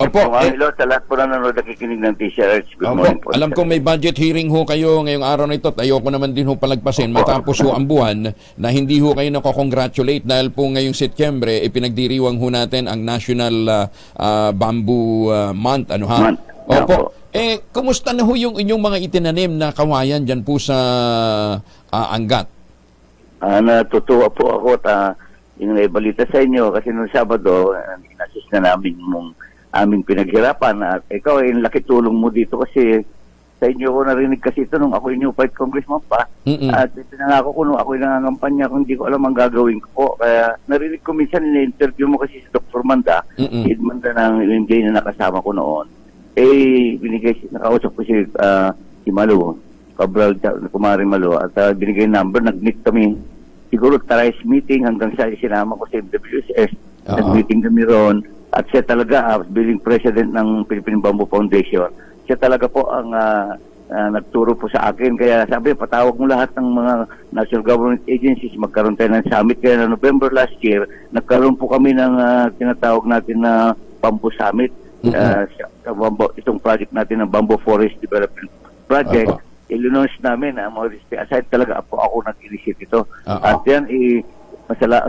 Opo. Hello sa lahat po na nanonood nakikinig ng TCRH. Good morning po. Alam ko may budget hearing ho kayo ngayong araw na ito at ayoko naman din ho palagpasin matapos ho ang buwan na hindi ho kayo nakakongratulate dahil po ngayong Setyembre ipinagdiriwang ho natin ang National Bamboo Month. Opo. Kumusta na ho yung inyong mga itinanim na kawayan dyan po sa Angat? Natutuwa po ako at yung naibalita sa inyo kasi nung Sabado, inassist na namin yung aming pinaghirapan. At ikaw ay laki tulong mo dito kasi sa inyo ko narinig kasi ito nung ako yung fight congressman pa. At pinangako ko nung ako yung nangangampanya kung hindi ko alam ang gagawin ko po. Kaya narinig ko minsan in-interview mo kasi si Dr. Manda, si Manda ng LMJ na nakasama ko noon. Nakausap ko si Malu, Cabral, Kumari Malu, at binigay number, nag-meet kami. Siguro tries meeting hanggang sa sinama ko sa MWSS. Nag-meeting kami ron. At siya talaga, bilang president ng Philippine Bamboo Foundation, siya talaga po ang nagturo po sa akin. Kaya sabi, patawag mo lahat ng mga national government agencies, magkaroon tayo ng summit. Kaya na November last year, nagkaroon po kami ng tinatawag natin na Bamboo Summit. Itong project natin ng Bamboo Forest Development Project. Illinois namin, aside talaga po ako nag-initiate ito. At yan,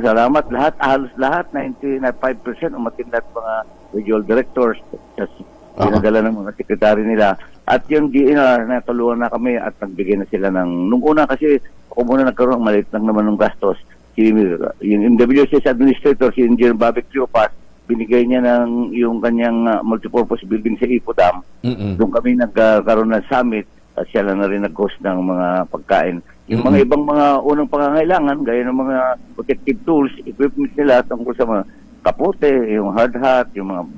salamat lahat, halos lahat, 95% umatin lahat mga regional directors, pinadala ng mga sekretary nila. At yung DNR, natulungan na kami at nagbigay na sila ng... Nung una kasi, ako muna nagkaroon, maliit lang naman ng gastos. Yung MWSS administrator, si Engineer Babek Cleopas, binigay niya ng yung kanyang multipurpose building sa Ipodam. Doon kami nagkaroon ng summit at siya lang na rin nag-host ng mga pagkain. Yung mga ibang mga unang pangangailangan, gaya ng mga protective tools, equipment nila tungkol sa mga kapote, yung hard hat, yung mga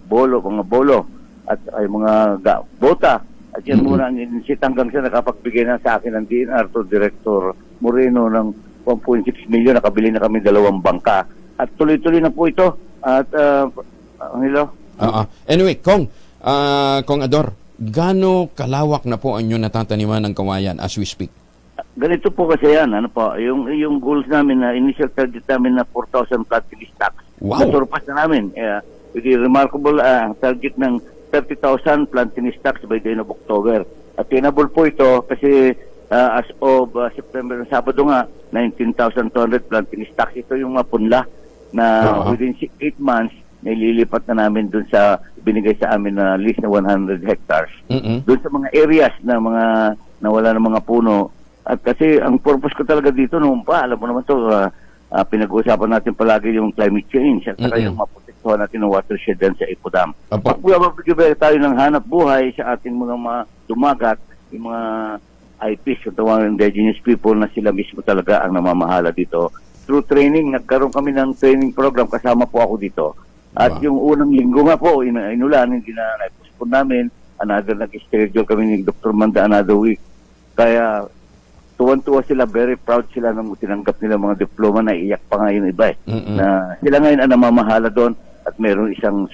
bolo at ay mga bota. At yan muna ang inisit hanggang sa nakapagbigay na sa akin ng DNR to Director Moreno ng 1.6 million. Nakabili na kami 2 bangka. At tuloy-tuloy na po ito. At hello? Anyway, Kong Ador, gaano kalawak na po ang inyong natataniman ng kawayan as we speak? Ganito po kasi yan, yung goals namin na initial target namin na 4,000 planting stocks. Wow! Nasurpass na namin. With a remarkable target ng 30,000 planting stocks by the end of October. At tinable po ito kasi as of September ng Sabado nga, 19,200 planting stocks. Ito yung mapunla na within 8 months, nililipat na namin dun sa binigay sa amin na list na 100 hectares. Dun sa mga areas na mga nawala ng mga puno. At kasi ang purpose ko talaga dito noon pa, alam mo naman to, pinag-uusapan natin palagi yung climate change at saka yung maprotektuhan natin ng watershed dyan sa Ipodam. Pag-ubay tayo ng hanap buhay sa ating mga dumagat, yung mga IPs, yung tawag indigenous people na sila mismo talaga ang namamahala dito. Through training, nagkaroon kami ng training program, kasama po ako dito. At yung unang linggo nga po, inulan, hindi na naipuspon namin. Nag-schedule kami ni Dr. Manda another week. Kaya tuwan-tuwa sila, very proud sila nung tinanggap nila mga diploma, na iyak pa nga yung iba na sila ngayon ang namamahala doon at mayroon isang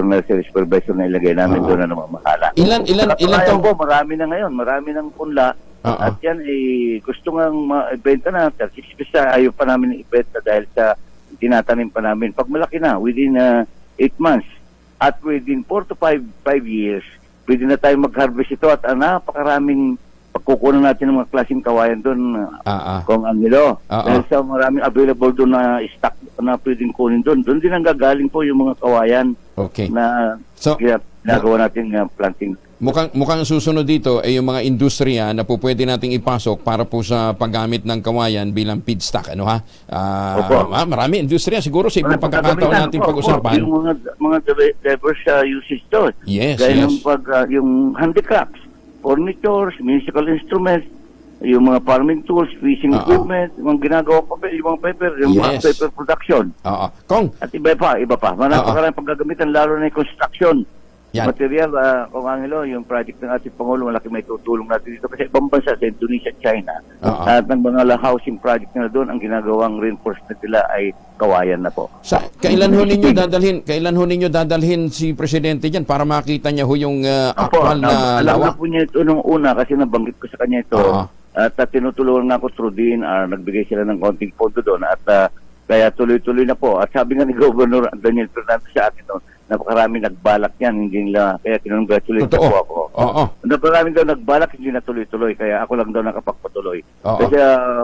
nursery supervisor na ilagay namin doon na namamahala. Ilan po, marami na ngayon, marami ng punla. At yan gusto nga ma-ibenta na, ayaw pa namin i-ibenta dahil sa tinatanim pa namin. Pag malaki na, within 8 months at within 4 to 5 years, pwede na tayo mag-harvest ito at napakaraming pagkukunan natin ng mga klaseng kawayan doon, kung Angelo. Dahil sa maraming available doon na stock na pwedeng kunin doon. Doon din ang gagaling po yung mga kawayan na ginagawa natin planting. Mukhang susunod dito ay yung mga industriya na po pwede nating ipasok para po sa paggamit ng kawayan bilang feedstock. Marami industriya. Siguro sa ibang pagkakataon natin pag-usapan. Yung mga diverse usage doon. Yes, gaya yung handicrafts, furnitures, musical instruments, yung mga farming tools, fishing equipment, yung mga ginagawa pa, yung mga paper, yung mga paper production. At iba pa. Maraming paggagamitan, lalo na yung construction material. Kung Angelo, yung project ng ating Pangulo, malaki may tutulong natin dito kasi ibang bansa sa Indonesia, China, at ng mga housing project na doon, ang ginagawang reinforcement nila ay kawayan na po. Kailan ho ninyo dadalhin si Presidente dyan para makita niya ho yung actual na alam na po niya ito nung una kasi nabanggit ko sa kanya ito. At tinutulungan nga ko through DNR, nagbigay sila ng konting pondo doon at kaya tuloy-tuloy na po. At sabi nga ni Governor Daniel Fernandez sa akin noon, napakarami nagbalak yan, hindi nila, kaya kinongratulate po ako. Napakarami daw nagbalak, hindi na tuloy-tuloy, kaya ako lang daw nakapagpatuloy. Kasi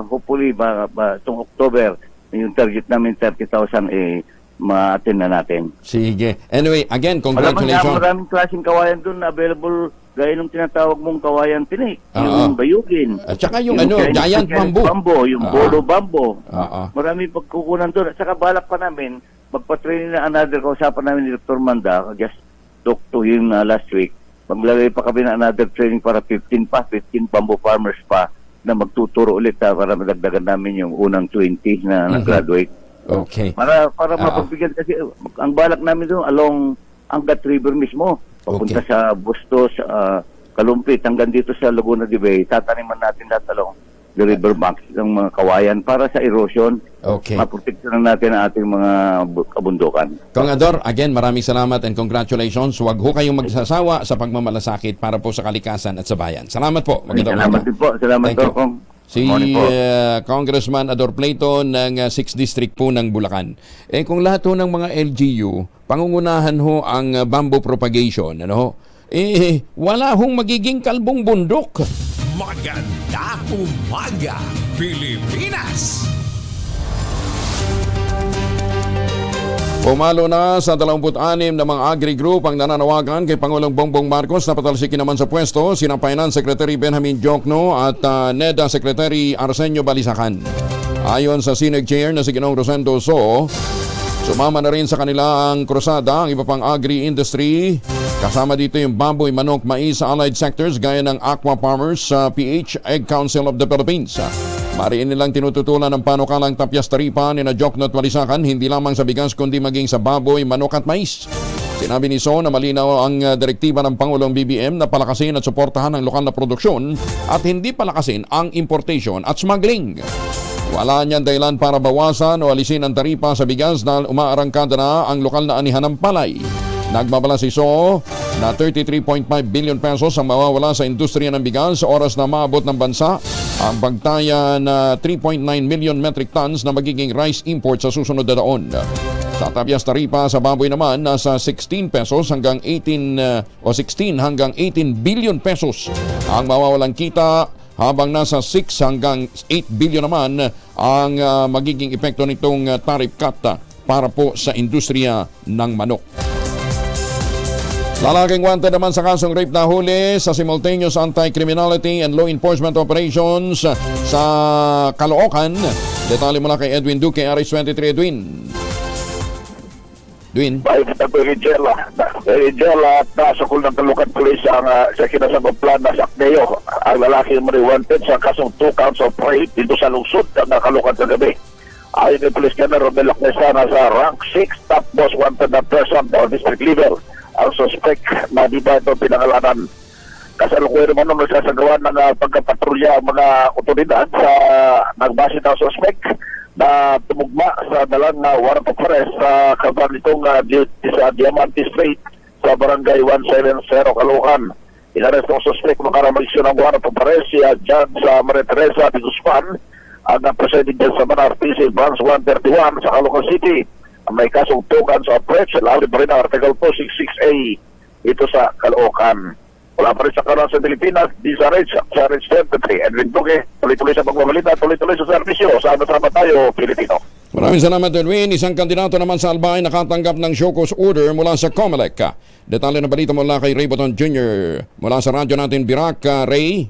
hopefully, itong October, yung target namin 30,000 ma-attend na natin. Sige. Anyway, again, congratulations. Maraming klaseng kawayan doon na available, gaya nung tinatawag mong kawayan tinik, yung bayugin. At saka yung giant bamboo. Yung bolo bamboo. Maraming pagkukunan doon. At saka balak pa namin, magpa-training na another, kausapan namin ni Dr. Manda, just talk to him last week, maglagay pa kami na another training para 15 bamboo farmers pa na magtuturo ulit para madagdagan namin yung unang 20 na nag-graduate. Okay. Para mapagbigyan kasi ang balak namin doon along Angat River mismo, papunta sa Bustos, Kalumpit, hanggang dito sa Laguna de Bay, tataniman natin lahat along the river banks ng mga kawayan para sa erosion. Okay. Maprotektahan natin ang ating mga kabundukan. Kong Ador, again, maraming salamat and congratulations. Huwag ho kayong magsasawa sa pagmamalasakit para po sa kalikasan at sa bayan. Salamat po. Salamat din po. Salamat po, Kong. Si Congressman Ador Plato ng 6th District po ng Bulacan. Kung lahat ho ng mga LGU, pangungunahan ho ang bamboo propagation, wala hong magiging kalbong bundok. Maganda umaga, Pilipinas! Pumalo na sa 26 na mga agri-group ang nananawagan kay Pangulong Bongbong Marcos na patalsikin naman sa pwesto sina Finance Secretary Benjamin Jokno at NEDA Secretary Arsenio Balisacan. Ayon sa Sineg Chair na si Ginoong Rosendo So, sumama na rin sa kanila ang krusada ang iba pang agri-industry. Kasama dito yung baboy, manok, mais sa allied sectors gaya ng Aqua Farmers sa PH Egg Council of the Philippines. Mariin nilang tinututulan ng panukalang tapyas taripa ni na Jokno at Balisacan hindi lamang sa bigas kundi maging sa baboy, manok at mais. Sinabi ni So na malinaw ang direktiba ng Pangulong BBM na palakasin at suportahan ang lokal na produksyon at hindi palakasin ang importation at smuggling. Wala niyan dahilan para bawasan o alisin ang taripa sa bigas dahil umaarangkada na ang lokal na anihan ng palay. Nagbabala si So na 33.5 billion pesos ang mawawala sa industriya ng bigas sa oras na maabot ng bansa ang pagtaya na 3.9 million metric tons na magiging rice import sa susunod na taon. Sa tabyas taripa sa baboy naman, nasa 16 pesos hanggang 16 hanggang 18 billion pesos ang mawawalang kita, habang nasa 6 hanggang 8 billion naman ang magiging epekto nitong tariff cut para po sa industriya ng manok. Lalaking wanted naman sa kasong rape na huli sa simultaneous anti-criminality and law enforcement operations sa Caloocan. Detalye mula kay Edwin Duque, RH23 Edwin. Baik kita Rijela at nasukol ng Caloocan Police ang sa kinasabang plan na Sakdeo. Ang lalaki wanted sa kasong 2 counts of rape dito sa lungsod ng Caloocan kagabi. Ayon ni Police Colonel Romel Lacnesana sa rank 6 top most wanted na person o district level. Ang suspect na di ba ito pinangalanan. Kasalukuyan naman nung nagsasagawa ng pagkapatrolya ang mga otoridad sa nagbase ng suspect na tumugma sa dalang warrant of arrest sa kabar nitong sa Diamante Street sa barangay 170 Caloocan. Inaresto ang suspect makaramelisyon ng warrant of arrest si Judge Maria Teresa de Guzman ang presiding sa Manar PC Branch 131 sa Caloocan City. May kasong 2 counts of rape sa lalim pa rin ang Article 266A ito sa Caloocan. Wala pa rin sa karoon sa Pilipinas, di sa RH 73. Edwin Duque, tuloy-tuloy sa pagbabalita, tuloy-tuloy sa serbisyo. Sama-sama tayo, Pilipino. Maraming salamat, Edwin. Isang kandidato naman sa Albay nakatanggap ng show cause order mula sa COMELEC. Detalye na balita mula kay Ray Boton Jr. Mula sa radyo natin, Birak, Ray.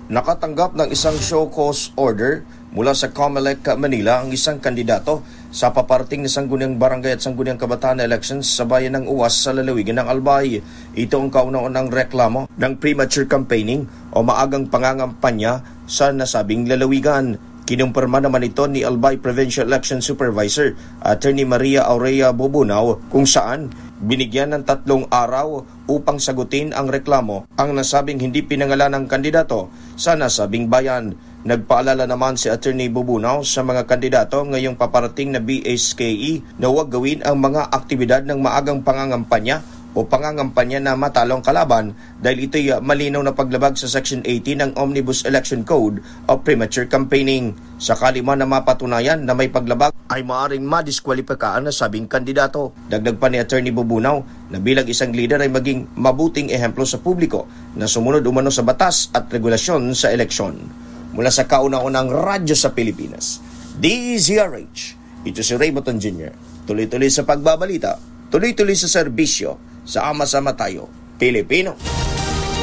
Nakatanggap ng isang show cause order mula sa COMELEC Manila ang isang kandidato sa paparating na Sangguniang Barangay at Sangguniang Kabataan elections sa bayan ng Uwas sa lalawigan ng Albay. Ito ang kauna-unang reklamo ng premature campaigning o maagang pangangampanya sa nasabing lalawigan. Kinumpirma naman ito ni Albay Provincial Election Supervisor Attorney Maria Aurea Bobunaw kung saan binigyan ng 3 araw upang sagutin ang reklamo ang nasabing hindi pinangalan ng kandidato sa nasabing bayan. Nagpaalala naman si Attorney Bobunaw sa mga kandidato ngayong paparating na BSKE na huwag gawin ang mga aktibidad ng maagang pangangampanya o pangangampanya na matalong kalaban dahil ito'y malinaw na paglabag sa Section 80 ng Omnibus Election Code o premature campaigning. Sakali man na mapatunayan na may paglabag ay maaaring madiskwalipikaan na sabing kandidato. Dagdag pa ni Attorney Bobunaw na bilang isang leader ay maging mabuting ehemplo sa publiko na sumunod umano sa batas at regulasyon sa eleksyon. Mula sa kauna-unang radyo sa Pilipinas, DZRH, ito si Ray Boton Jr. Tuloy-tuloy sa pagbabalita, tuloy-tuloy sa serbisyo, sama-sama tayo, Pilipino.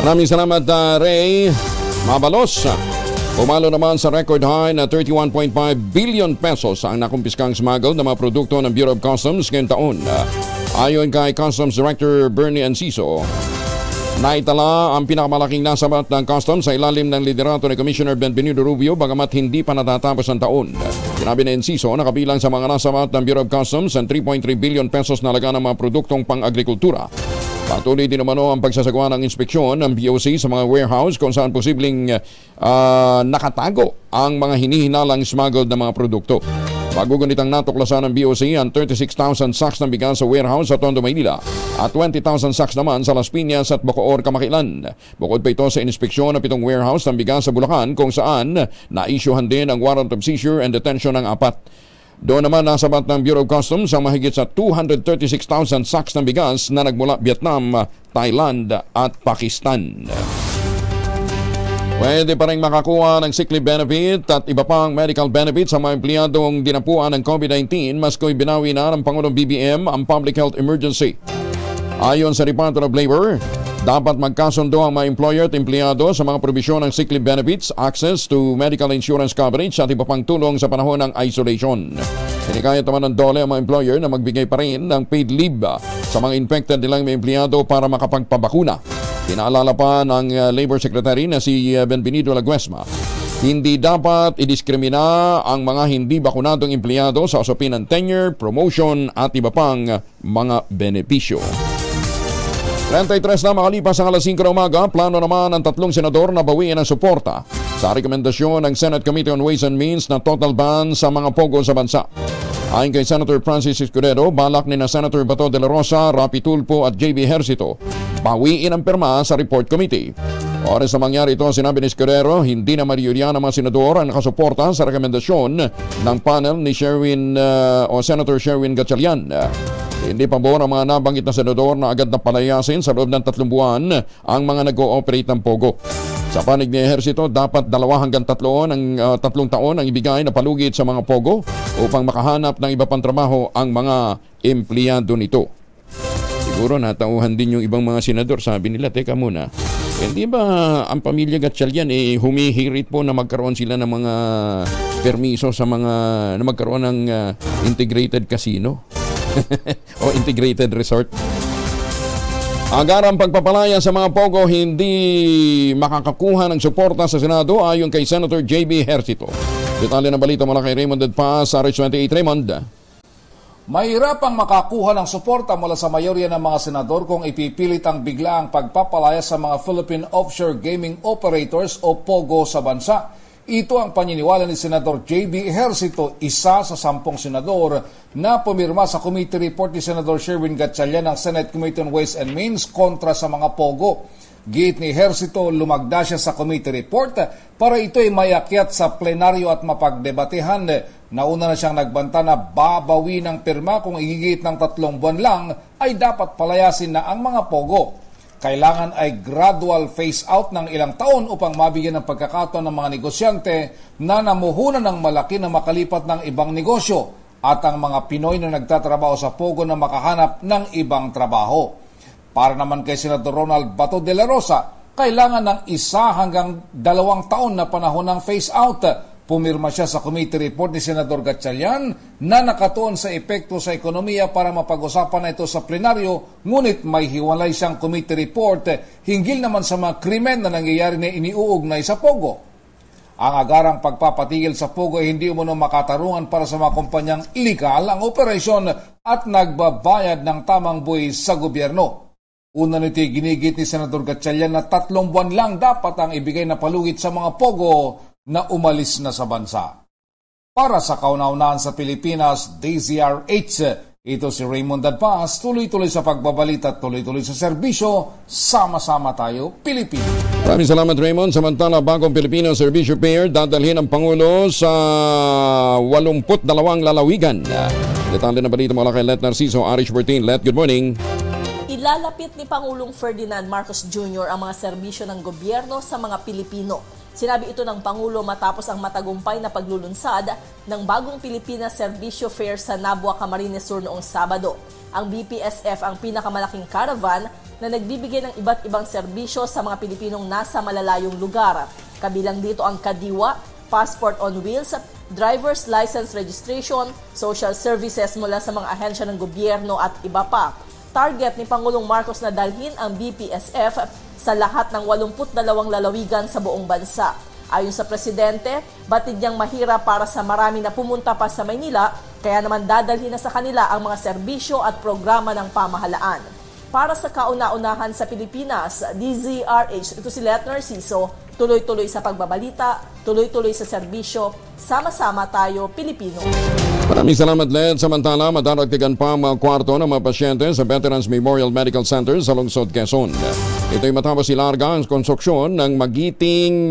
Maraming salamat, Ray. Mabalos. Pumalo naman sa record high na 31.5 billion pesos ang nakumpiskang smuggled na mga produkto ng Bureau of Customs ngayong taon. Ayon kay Customs Director Bernie Enciso, naitala ang pinakamalaking nasabat ng customs sa ilalim ng liderato ni Commissioner Benvenido Rubio bagamat hindi pa natatapos ang taon. Sinabi ni Enciso na kabilang sa mga nasabat ng Bureau of Customs ang 3.3 billion pesos na halaga ng mga produktong pang-agrikultura. Patuloy din naman ang pagsasagawa ng inspeksyon ng BOC sa mga warehouse kung saan posibleng nakatago ang mga hinihinalang smuggled na mga produkto. Magugunitang natuklasan ng BOC ang 36,000 sacks ng bigas sa warehouse sa Tondo, Maynila at 20,000 sacks naman sa Las Piñas at Bacoor, Camaquilan. Bukod pa ito sa inspeksyon ng 7 warehouse ng bigas sa Bulacan kung saan na-issuehan din ang warrant of seizure and detention ng 4. Doon naman nasabat ng Bureau of Customs ang mahigit sa 236,000 sacks ng bigas na nagmula Vietnam, Thailand at Pakistan. Pwede pa rin makakuha ng sick leave benefit at iba pang medical benefits sa mga empleyadong dinapuan ng COVID-19 maski binawi na ng Pangulong BBM ang public health emergency. Ayon sa Department of Labor, dapat magkasundo ang mga employer at empleyado sa mga probisyon ng sick leave benefits, access to medical insurance coverage at iba pang tulong sa panahon ng isolation. Hinikayat naman ng DOLE ang mga employer na magbigay pa rin ng paid leave sa mga infected nilang mga empleyado para makapagpabakuna. Pinaalala pa ng Labor Secretary na si Benvenido Laguesma, hindi dapat idiskrimina ang mga hindi bakunadong empleyado sa usapin ng tenure, promotion at iba pang mga benepisyo. 33 na makalipas ang alas 5 na umaga, plano naman ng 3 senador na bawiin ang suporta sa rekomendasyon ng Senate Committee on Ways and Means na total ban sa mga pogo sa bansa. Ayon kay Senator Francis Escudero, balak ni na Senator Bato de la Rosa, Rapi Tulfo at JB Ejercito bawiin ang pirma sa report committee. Oras sa mangyari ito, sinabi ni Escudero, hindi na mariyuriya ng mga senador ang nakasuporta sa rekomendasyon ng panel ni Senator Sherwin Gatchalian. Hindi pabor ang mga nabanggit na senador na agad na palayasin sa loob ng 3 buwan ang mga nag-ooperate ng pogo. Sa panig ni Ejercito, dapat 2 hanggang 3 taon ang ibigay na palugit sa mga pogo upang makahanap ng iba pang trabaho ang mga empleyado nito. Siguro natauhan din yung ibang mga senador, sabi nila, teka muna, hindi ba ang pamilya Gatchalian humihirit po na magkaroon sila ng mga permiso sa mga na magkaroon ng integrated casino? o integrated resort. Agarang pagpapalaya sa mga pogo hindi makakakuha ng suporta sa Senado ayon kay Senator JB Ejercito. Detalye ng balita mula kay Raymond Dedpa sa RH28. Raymond. Mahirapang makakuha ng suporta mula sa mayorya ng mga senador kung ipipilit ang biglaang pagpapalaya sa mga Philippine Offshore Gaming Operators o POGO sa bansa. Ito ang paniniwala ni Senador JB Ejercito, isa sa 10 senador na pumirma sa committee report ni Senador Sherwin Gatchalian ng Senate Committee on Ways and Means kontra sa mga pogo. Giit ni Ejercito, lumagda siya sa committee report para ito'y mayakyat sa plenaryo at mapagdebatehan. Nauna na siyang nagbanta na babawi ng pirma kung igigit ng 3 buwan lang ay dapat palayasin na ang mga pogo. Kailangan ay gradual phase out ng ilang taon upang mabigyan ng pagkakataon ng mga negosyante na namuhunan ng malaki na makalipat ng ibang negosyo at ang mga Pinoy na nagtatrabaho sa pogo na makahanap ng ibang trabaho. Para naman kay Senador Ronald Bato de la Rosa, kailangan ng 1 hanggang 2 taon na panahon ng phase out. Pumirma siya sa committee report ni Senador Gatchalian na nakatuon sa epekto sa ekonomiya para mapag-usapan na ito sa plenaryo, ngunit may hiwalay siyang committee report hinggil naman sa mga krimen na nangyayari na iniuugnay sa pogo. Ang agarang pagpapatigil sa pogo ay hindi umano makatarungan para sa mga kumpanyang illegal ang operasyon at nagbabayad ng tamang buwis sa gobyerno. Una nito ginigit ni Senador Gatchalian na 3 buwan lang dapat ang ibigay na palugit sa mga pogo na umalis na sa bansa. Para sa kauna-unahan sa Pilipinas, DZRH, ito si Raymond Dadpas, tuloy-tuloy sa pagbabalita at tuloy-tuloy sa serbisyo, sama-sama tayo, Pilipino. Maraming salamat Raymond. Samantala, bagong Filipino Servicio Pair, dadalhin ang Pangulo sa 82 lalawigan. Detalye na balita mula kay Let Narciso, Irish 14. Let, good morning. Ilalapit ni Pangulong Ferdinand Marcos Jr. ang mga serbisyo ng gobyerno sa mga Pilipino. Sinabi ito ng Pangulo matapos ang matagumpay na paglulunsad ng bagong Pilipinas Servicio Fair sa Nabua, Camarines Sur noong Sabado. Ang BPSF ang pinakamalaking caravan na nagbibigay ng iba't ibang serbisyo sa mga Pilipinong nasa malalayong lugar. Kabilang dito ang kadiwa, passport on wheels, driver's license registration, social services mula sa mga ahensya ng gobyerno at iba pa. Target ni Pangulong Marcos na dalhin ang BPSF sa lahat ng 82 lalawigan sa buong bansa. Ayon sa presidente, batid niyang mahirap para sa marami na pumunta pa sa Maynila, kaya naman dadalhin na sa kanila ang mga serbisyo at programa ng pamahalaan. Para sa kauna-unahan sa Pilipinas, DZRH, ito si Let Narciso, tuloy-tuloy sa pagbabalita, tuloy-tuloy sa serbisyo, sama-sama tayo Pilipino. Maraming salamat, Led. Samantala, madaragdagan pa mga kwarto ng mga pasyente sa Veterans Memorial Medical Center sa Lungsod, Quezon. Ito'y matapos ilarga ang konstruksyon ng Magiting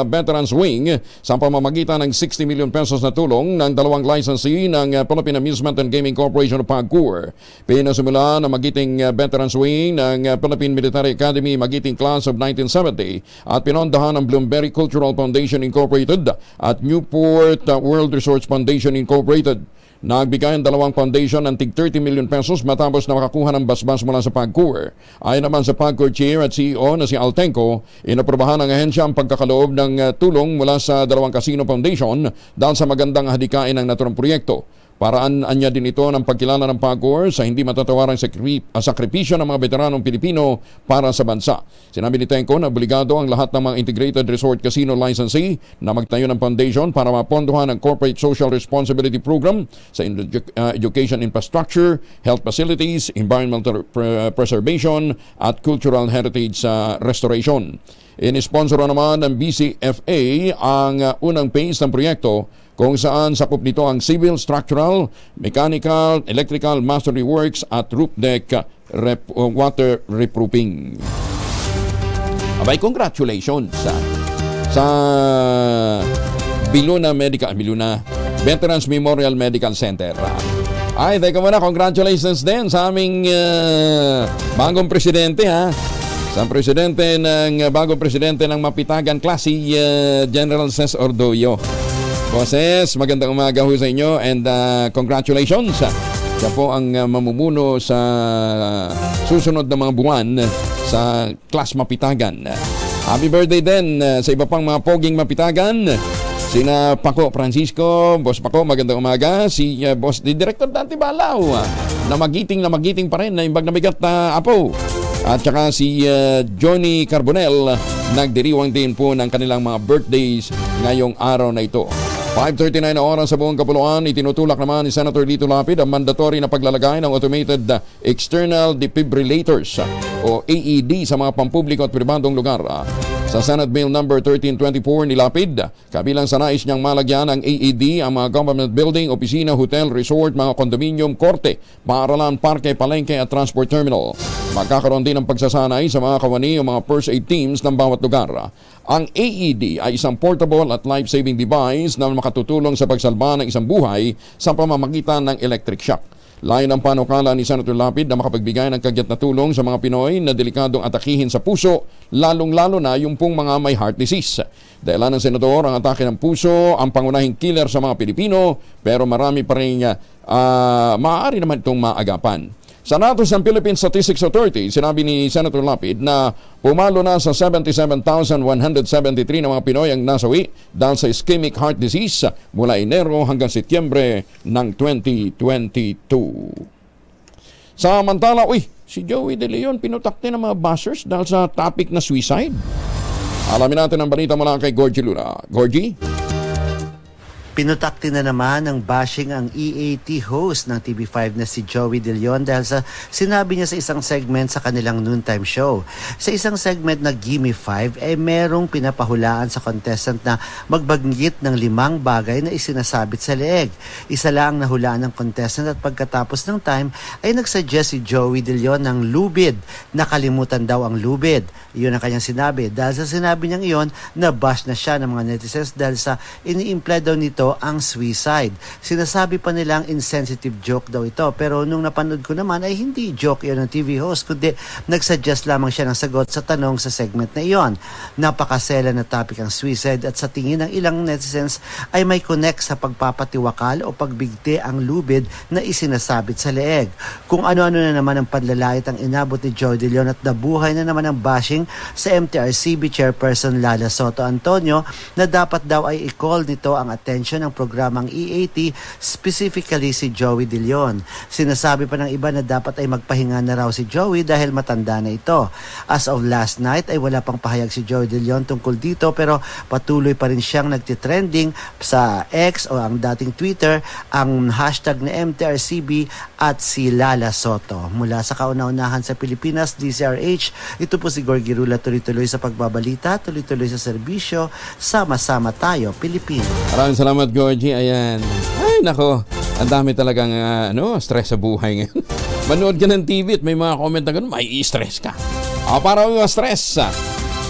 Veterans Wing sa pamamagitan ng 60 million pesos na tulong ng dalawang licensee ng Philippine Amusement and Gaming Corporation of PAGCOR. Pinasimula ng Magiting Veterans Wing ng Philippine Military Academy Magiting Class of 1970 at pinondahan ng Bloomberry Cultural Foundation Incorporated at Newport World Resorts Foundation Incorporated. Nagbigay ang dalawang foundation ng tig 30 million pesos matapos na makakuha ng basbas mula sa PAGCOR. Ayon naman sa PAGCOR Chair at CEO na si Altenco, inaprobahan ng ahensya ang pagkakaloob ng tulong mula sa dalawang Casino Foundation dahil sa magandang hadikain ng naturang proyekto. Paraan niya din ito ng pagkilala ng PAGCOR sa hindi matatawarang sakripisyo ng mga veteranong Pilipino para sa bansa. Sinabi ni Tenco na obligado ang lahat ng mga Integrated Resort Casino licensee na magtayo ng foundation para mapondohan ang Corporate Social Responsibility Program sa education infrastructure, health facilities, environmental preservation at cultural heritage restoration. Inisponsor naman ng BCFA ang unang phase ng proyekto kung saan sakop nito ang civil, structural, mechanical, electrical, masonry works at roof deck water reproofing. Abay, congratulations sa Biluna Veterans Memorial Medical Center. Ay, teka muna, congratulations din sa aming bagong presidente, ha. Sa bagong presidente ng Mapitagan Class, si General Ces Ordoyo. Boses, magandang umaga ho sa inyo and congratulations. Siya po ang mamumuno sa susunod na mga buwan sa Class Mapitagan. Happy birthday din sa iba pang mga poging Mapitagan. Sina Paco Francisco, Boss Paco, magandang umaga. Si Boss Director Dante Balaw, na magiting pa rin na imbag na bigat apo. At saka si Johnny Carbonell, nagdiriwang din po ng kanilang mga birthdays ngayong araw na ito. 5:39 na oras sa buong Kapuluan, itinutulak naman ni Senator Lito Lapid ang mandatory na paglalagay ng automated external defibrillators o AED sa mga pampubliko at pribadong lugar. Sa Senate Bill number 1324 ni Lapid, kabilang sa nais niyang malagyan ng AED ang mga government building, opisina, hotel, resort, mga kondominium, korte, paaralan, parke, palengke at transport terminal. Magkakaroon din ng pagsasanay sa mga kawani o mga first aid teams ng bawat lugar. Ang AED ay isang portable at life-saving device na makatutulong sa pagsalba ng isang buhay sa pamamagitan ng electric shock. Layon ang panukala ni Senator Lapid na makapagbigay ng kagyat na tulong sa mga Pinoy na delikadong atakihin sa puso, lalong-lalo na yung pong mga may heart disease. Dahilan ng Senador, ang atake ng puso ang pangunahing killer sa mga Pilipino, pero marami pa rin maaari naman itong maagapan. Sa datos ng Philippine Statistics Authority, sinabi ni Senator Lapid na pumalo na sa 77,173 na mga Pinoy ang nasawi dahil sa ischemic heart disease mula Enero hanggang Setyembre ng 2022. Samantala, si Joey De Leon pinutakte ng mga buzzers dahil sa topic na suicide. Alamin natin ang balita mula kay Gorgie Luna. Gorgie? Pinutakti na naman ng bashing ang EAT host ng TV5 na si Joey De Leon dahil sa sinabi niya sa isang segment sa kanilang noontime show. Sa isang segment na Gimme 5 merong pinapahulaan sa contestant na magbanggit ng 5 bagay na isinasabit sa leeg. Isa lang ang nahulaan ng contestant at pagkatapos ng time ay nagsuggest si Joey De Leon ng lubid. Nakalimutan daw ang lubid. Iyon ang kanyang sinabi. Dahil sa sinabi niyang iyon, nabash na siya ng mga netizens dahil sa ini-imply daw nito ito ang suicide. Sinasabi pa nilang insensitive joke daw ito, pero nung napanood ko naman ay hindi joke yun ng TV host, kundi nagsuggest lamang siya ng sagot sa tanong sa segment na iyon. Napakasela na topic ang suicide at sa tingin ng ilang netizens ay may connect sa pagpapatiwakal o pagbigti ang lubid na isinasabit sa leeg. Kung ano-ano na naman ang panlalait ang inabot ni Joey De Leon at nabuhay na naman ang bashing sa MTRCB Chairperson Lala Soto Antonio na dapat daw ay i-call nito ang atensyon ng programang EAT, specifically si Joey De Leon. Sinasabi pa ng iba na dapat ay magpahinga na raw si Joey dahil matanda na ito. As of last night ay wala pang pahayag si Joey De Leon tungkol dito, pero patuloy pa rin siyang nagtitrending sa X o ang dating Twitter, ang hashtag na MTRCB at si Lala Soto. Mula sa kauna-unahan sa Pilipinas, DZRH, ito po si Gorgie Rula, tuloy-tuloy sa pagbabalita, tuloy-tuloy sa serbisyo, sama-sama tayo, Pilipino. Maraming salamat, Gorgie. Ayan. Ay, nako. Ang dami talagang stress sa buhay ngayon. Manood ka ng TV at may mga comment na gano'n, may stress ka. Para stress.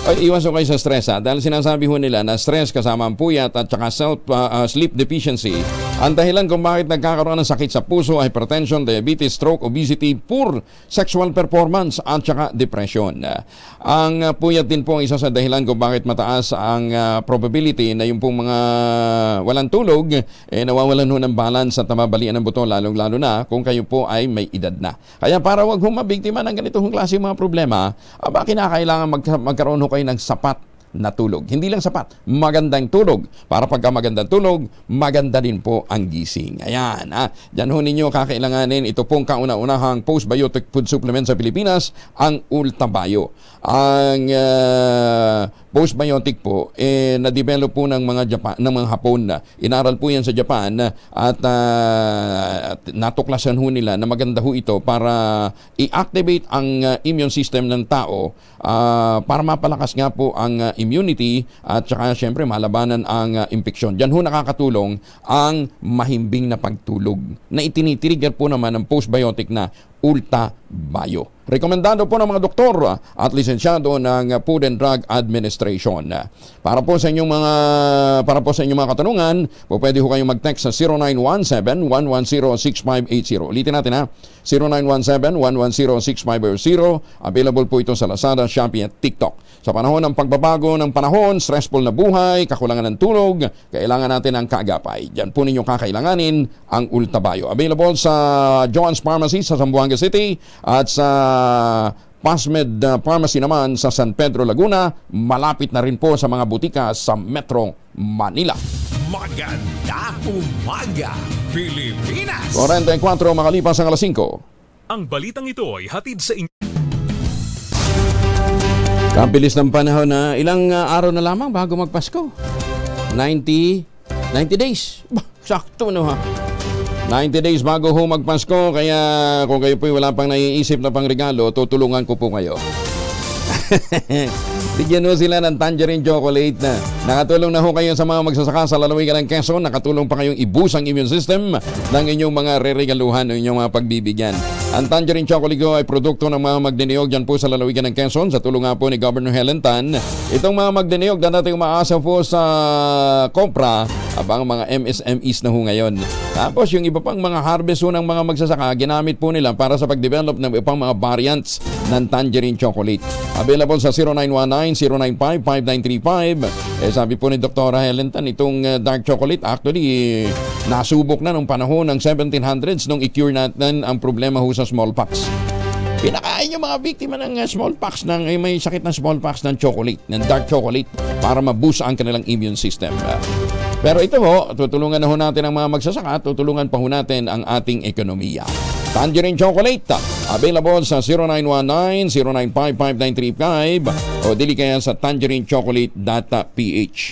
Iwas ko kayo sa stress dahil sinasabi ho nila na stress kasama ang puyat at saka sleep deficiency ang dahilan kung bakit nagkakaroon ng sakit sa puso, hypertension, diabetes, stroke, obesity, poor sexual performance at saka depression. Ang puyat din po ang isa sa dahilan kung bakit mataas ang probability na yung pong mga walang tulog nawawalan ho ng balance at mabalian ng buto, lalong-lalo na kung kayo po ay may edad na. Kaya para wag ho mabiktima ng ganitong klase mga problema, kinakailangan magkaroon ho kayo ng sapat na tulog. Hindi lang sapat, magandang tulog. Para pagka magandang tulog, maganda din po ang gising. Ayan, Diyan ho ninyo kakailanganin ito pong kauna-unahang postbiotic food supplement sa Pilipinas, ang Ultabio. Ang postbiotic po, na-develop po ng mga Hapon. Inaral po yan sa Japan at natuklasan ho nila na maganda ho ito para i-activate ang immune system ng tao para mapalakas nga po ang immunity at saka syempre malabanan ang impeksyon. Diyan ho nakakatulong ang mahimbing na pagtulog na itinitrigger po naman ng postbiotic na Ultabio. Rekomendado po ng mga doktor at lisensyado ng Food and Drug Administration. Para po sa inyong mga katanungan, pwede ho kayong mag-text sa 0917-110-6580. Ulitin natin 0917-110-6580. Available po ito sa Lazada, Shopee at TikTok. Sa panahon ng pagbabago ng panahon, stressful na buhay, kakulangan ng tulog, kailangan natin ang kaagapay. Diyan po ninyo kakailanganin ang Ultabio. Available sa Joan's Pharmacy sa Zamboanga City at sa Pasmed Pharmacy naman sa San Pedro, Laguna. Malapit na rin po sa mga butika sa Metro Manila. Magandang umaga, Pilipinas! 44 makalipas ang alas 5. Ang balitang ito ay hatid sa inyo. Kabilis ng panahon na ilang araw na lamang bago magpasko. 90 days. Sakto no ha. 90 days bago ho magpasko, kaya kung kayo po wala pang naiisip na pang regalo, tutulungan ko po kayo. Bigyan ho sila ng tangerine chocolate na. Nakatulong na ho kayo sa mga magsasaka sa lalawigan ng Quezon. Nakatulong pa kayong i-boost ang immune system ng inyong mga re-regaluhan, ng inyong mga pagbibigyan. Ang tangerine chocolate ko ay produkto ng mga magdiniyog dyan po sa lalawigan ng Quezon sa tulong nga po ni Governor Helen Tan. Itong mga magdiniyog na natin umaasa po sa kompra abang mga MSMEs na ho ngayon. Tapos yung iba pang mga harvest ho ng mga magsasaka, ginamit po nila para sa pag-develop ng ibang mga variants ng tangerine chocolate. Available sa 0919-095-5935. Sabi po ni Dr. Helen Tan, itong dark chocolate actually nasubok na nung panahon ng 1700s nung i-cure natin ang problema ho sa smallpox. Pinakain yung mga biktima ng smallpox, may sakit ng smallpox ng chocolate, ng dark chocolate para ma-boost ang kanilang immune system. Pero ito ho, tutulungan na ho natin ang mga magsasaka, tutulungan pa ho natin ang ating ekonomiya. Tangerine chocolate, available sa 0919-095-5935 o dili kaya sa tangerinechocolate.ph.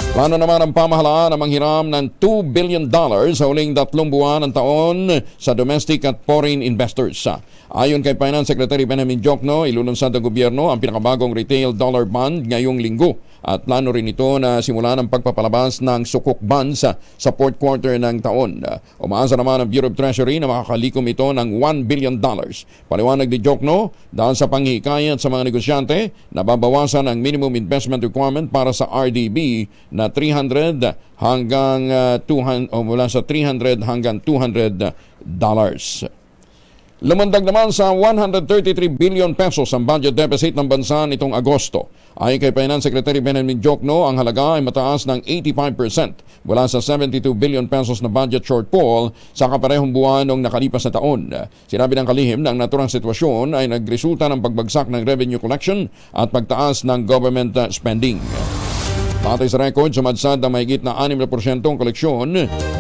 Plano naman ang pamahalaan na manghiram ng $2 billion sa huling 3 buwan ng taon sa domestic at foreign investors. Ayon kay Finance Secretary Benjamin Jokno, ilulunsad ng gobyerno ang pinakabagong retail dollar bond ngayong linggo. at plano rin ito na simulan ang pagpapalabas ng sukuk bonds sa fourth quarter ng taon. Umaasa naman ang Bureau of Treasury na makakalikom ito ng $1 billion. Paliwanag ni Jokno, dahil sa panghihikayat sa mga negosyante, nababawasan ang minimum investment requirement para sa RDB na 300 hanggang 200 o mula sa 300 hanggang $200. Lumandag naman sa 133 billion pesos ang budget deficit ng bansa nitong Agosto. Ayon kay Finance Secretary Benjamin Jokno, ang halaga ay mataas ng 85% mula sa 72 billion pesos na budget shortfall sa kaparehong buwan noong nakalipas na taon. Sinabi ng kalihim na ang naturang sitwasyon ay nagresulta ng pagbagsak ng revenue collection at pagtaas ng government spending. Batay sa record, sumadsad ang mahigit na 6% ang koleksyon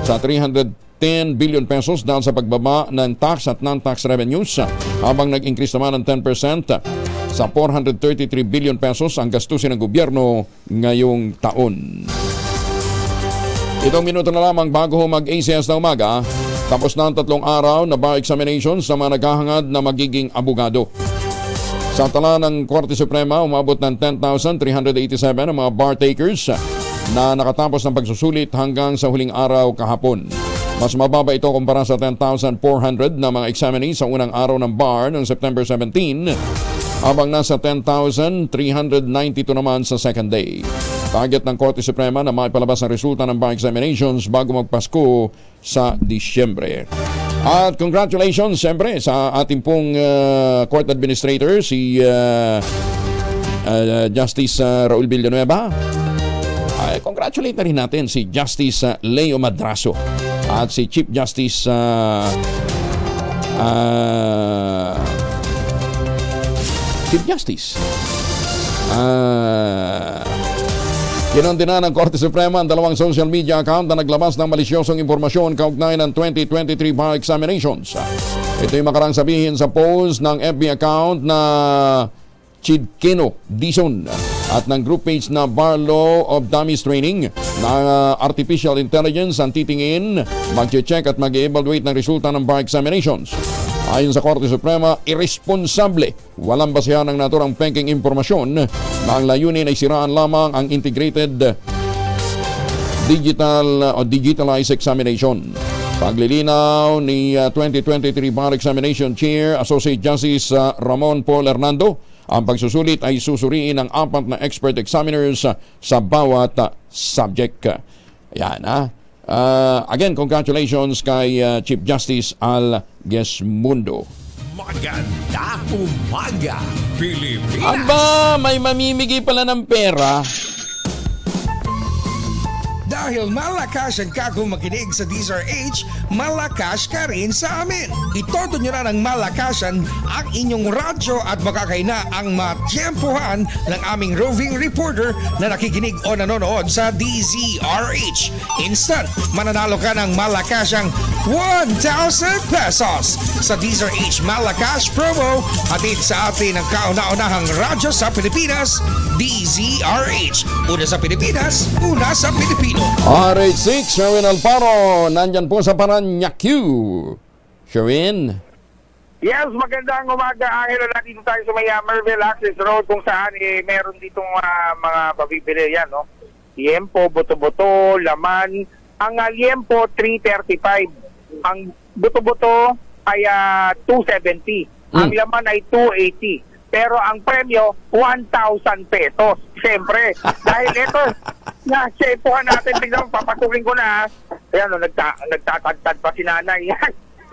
sa 310 billion pesos dahil sa pagbaba ng tax at non-tax revenues, habang nag-increase naman ng 10% sa 433 billion pesos ang gastusin ng gobyerno ngayong taon. Itong minuto na lamang bago mag-ACS na umaga, tapos na ang 3 araw na bar examinations sa mga naghahangad na magiging abogado. Sa tala ng Korte Suprema, umabot ng 10,387 ang mga bar takers na nakatapos ng pagsusulit hanggang sa huling araw kahapon. Mas mababa ito kumpara sa 10,400 na mga examinees sa unang araw ng bar noong September 17, habang nasa 10,392 naman sa second day. Target ng Korte Suprema na maipalabas ang resulta ng bar examinations bago magpasko sa Disyembre. At congratulations siyempre sa ating pong court administrator, si Justice Raul Villanueva. Congratulate na rin natin si Justice Leo Madrazo at si Chief Justice Kinondena ng Korte Suprema ang dalawang social media account na naglabas ng malisyosong impormasyon kaugnay ng 2023 bar examinations. Ito yung makarang sabihin sa post ng FB account na Chidkeno Dizon at ng group page na Bar Law of Dummies Training na artificial intelligence ang titingin, mag-check at mag-evaluate ng resulta ng bar examinations. Ayon sa Korte Suprema, irresponsable, walang basehan ng naturang pengking impormasyon na ang layunin ay siraan lamang ang integrated digitalized examination. Paglilinaw ni 2023 Bar Examination Chair Associate Justice Ramon Paul Hernando, ang pagsusulit ay susuriin ng 4 na expert examiners sa bawat subject. Yan again, congratulations kay Chief Justice Al Gesmundo. Maganda umaga, Pilipinas! Aba, may mamimigay pala ng pera. Dahil malakas ang kako makinig sa DZRH, malakas ka rin sa amin. Itodo nyo na ng malakasan ang inyong radyo at makakaina ang matyempohan ng aming roving reporter na nakikinig o nanonood sa DZRH. Instant, mananalo ka ng malakasang 1,000 pesos sa DZRH Malakas Promo, hatid sa atin ang kauna-unahang radyo sa Pilipinas, DZRH. Una sa Pilipinas, una sa Pilipino. RH6, Sherwin Alparo, nandyan po sa Paranaque. Sherwin? Yes, magandang umaga. Angelo, dito tayo sa may Merville Access Road kung saan meron ditong mga pabibili yan, no? Liempo, buto-buto, laman. Ang liempo, 335. Ang buto-buto ay 270. Ang laman ay 280. Pero ang premyo, 1,000 pesos. Siyempre, dahil ito, na-shapehan natin, tignan, papasukin ko na. Ayan, nagtatagtad pa si nanay.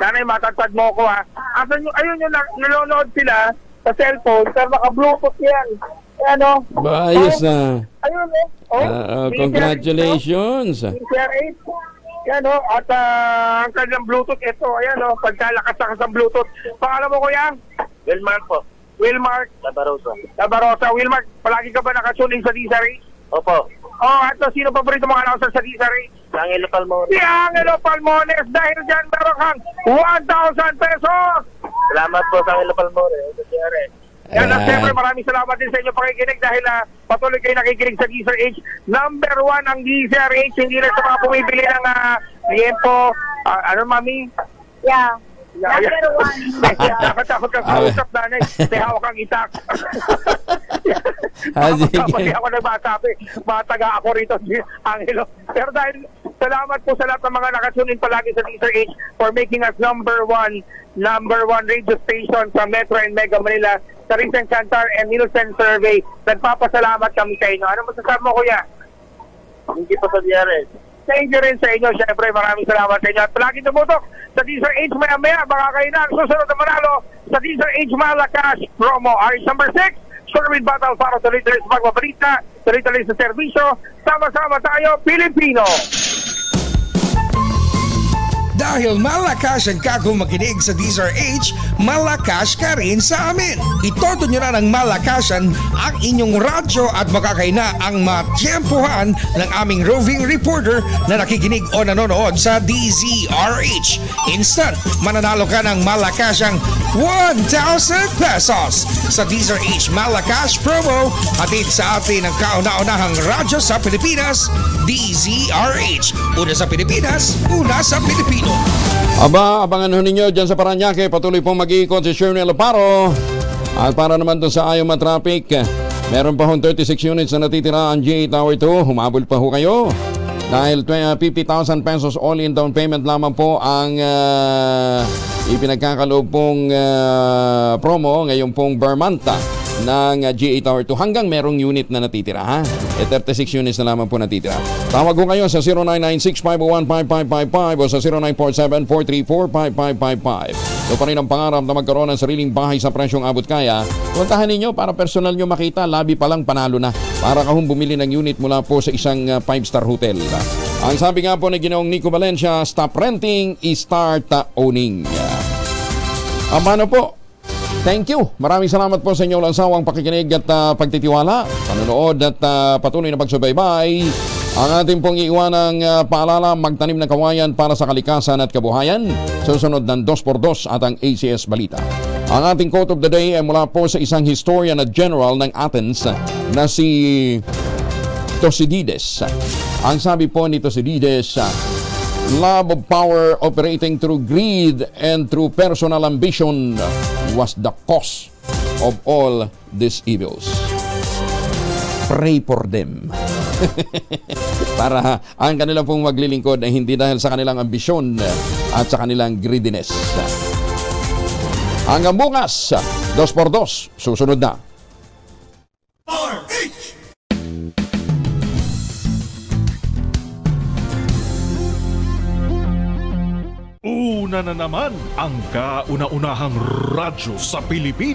Nanay, matagtad mo ko ha. Ayun yung nanonood sila sa cellphone, pero naka-bluetooth yan. Ayan o. Ba, ayos na. Ayun o. Congratulations. DZRH. Ayan o. At ang kanilang bluetooth, ito. Ayan o. Pagkalakas-lakas ang bluetooth. Pangalan mo kuya? Wilmar po. Wilmar Labarosa. Wilmar, palagi ka ba nakatuning sa DZRH? Opo. At sino paborito mong announcer sa DZRH? Si Angelo Palmones. Si Angelo Palmones. Dahil dyan, meron kang 1,000 pesos. Salamat po sa Angelo Palmones. Yan, at siyempre maraming salamat din sa inyo pakikinig dahil patuloy kayo nakikinig sa DZRH. Number 1 ang DZRH, hindi lang sa mga bumibili ng liempo. Ano, mami? Yeah. Number one. Takot kang kausap, nanay. May hawak kang itak. Kapag ako nagmasabi, mataga ako rito, Angelo. Pero dahil salamat po sa lahat ng mga nakasunin palagi sa DZRH for making us number one radio station sa Metro and Mega Manila sa recent Kantar and Nielsen survey. Nagpapasalamat kami sa inyo. Ano masasabi mo, kuya? Hindi pa sa DRS. Thank you rin sa inyo. Siyempre, maraming salamat sa inyo. At palagi tumutok sa DZRH maya-maya. Baka kayo na ang susunod na manalo sa DZRH Malacash promo. RH number 6, Sherwin Battle para tuloy-tuloy sa pagbabalita, tuloy-tuloy sa serbisyo. Sama-sama tayo, Pilipino! Dahil malakas ang kako makinig sa DZRH, malakas ka rin sa amin. Itodo nyo na ng malakasan ang inyong radyo at makakaina ang matiyempuhan ng aming roving reporter na nakikinig o nanonood sa DZRH. Instant, mananalo ka ng malakasang 1,000 pesos sa DZRH Malakas promo. Hatid sa atin ang kauna-unahang radyo sa Pilipinas, DZRH. Una sa Pilipinas, una sa Pilipino. Aba, abangan ho ninyo dyan sa Paranaque. Patuloy pong mag-iikot si Shirley Alparo. At para naman dun sa Ayoma Traffic, meron pa hong 36 units na natitira ang GA Tower 2. Humabol pa ho kayo. Dahil 50,000 pesos all-in down payment lamang po ang ipinagkakaloob pong promo ngayon pong Bermanta ng GA Tower 2 hanggang merong unit na natitira, ha? 36 units na lamang po natitira. Tawag ko ngayon sa 0996-501-5555 o sa 0947-434-5555. Ito pa rin ang pangarap na magkaroon ng sariling bahay sa presyong abot kaya. Puntahan ninyo para personal nyo makita, labi pa lang panalo na. Para kahong bumili ng unit mula po sa isang 5-star hotel. Ang sabi nga po ni Ginoong Nico Valencia, stop renting, start owning. Amano po. Thank you. Maraming salamat po sa inyong lansawang pakikinig at pagtitiwala, panonood at patuloy na pagsubaybay. Ang ating pong iiwanang paalala, magtanim ng kawayan para sa kalikasan at kabuhayan. Susunod ng 2x2 at ang ACS Balita. Ang ating quote of the day ay mula po sa isang historian at general ng Athens na si Thucydides. Ang sabi po ni Thucydides, love of power operating through greed and through personal ambition was the cause of all these evils. Pray for them. Para ang kanilang pong maglilingkod ay hindi dahil sa kanilang ambisyon at sa kanilang greediness. Hanggang bukas, 2x2, susunod na. Una na naman ang kauna-unahang radyo sa Pilipinas.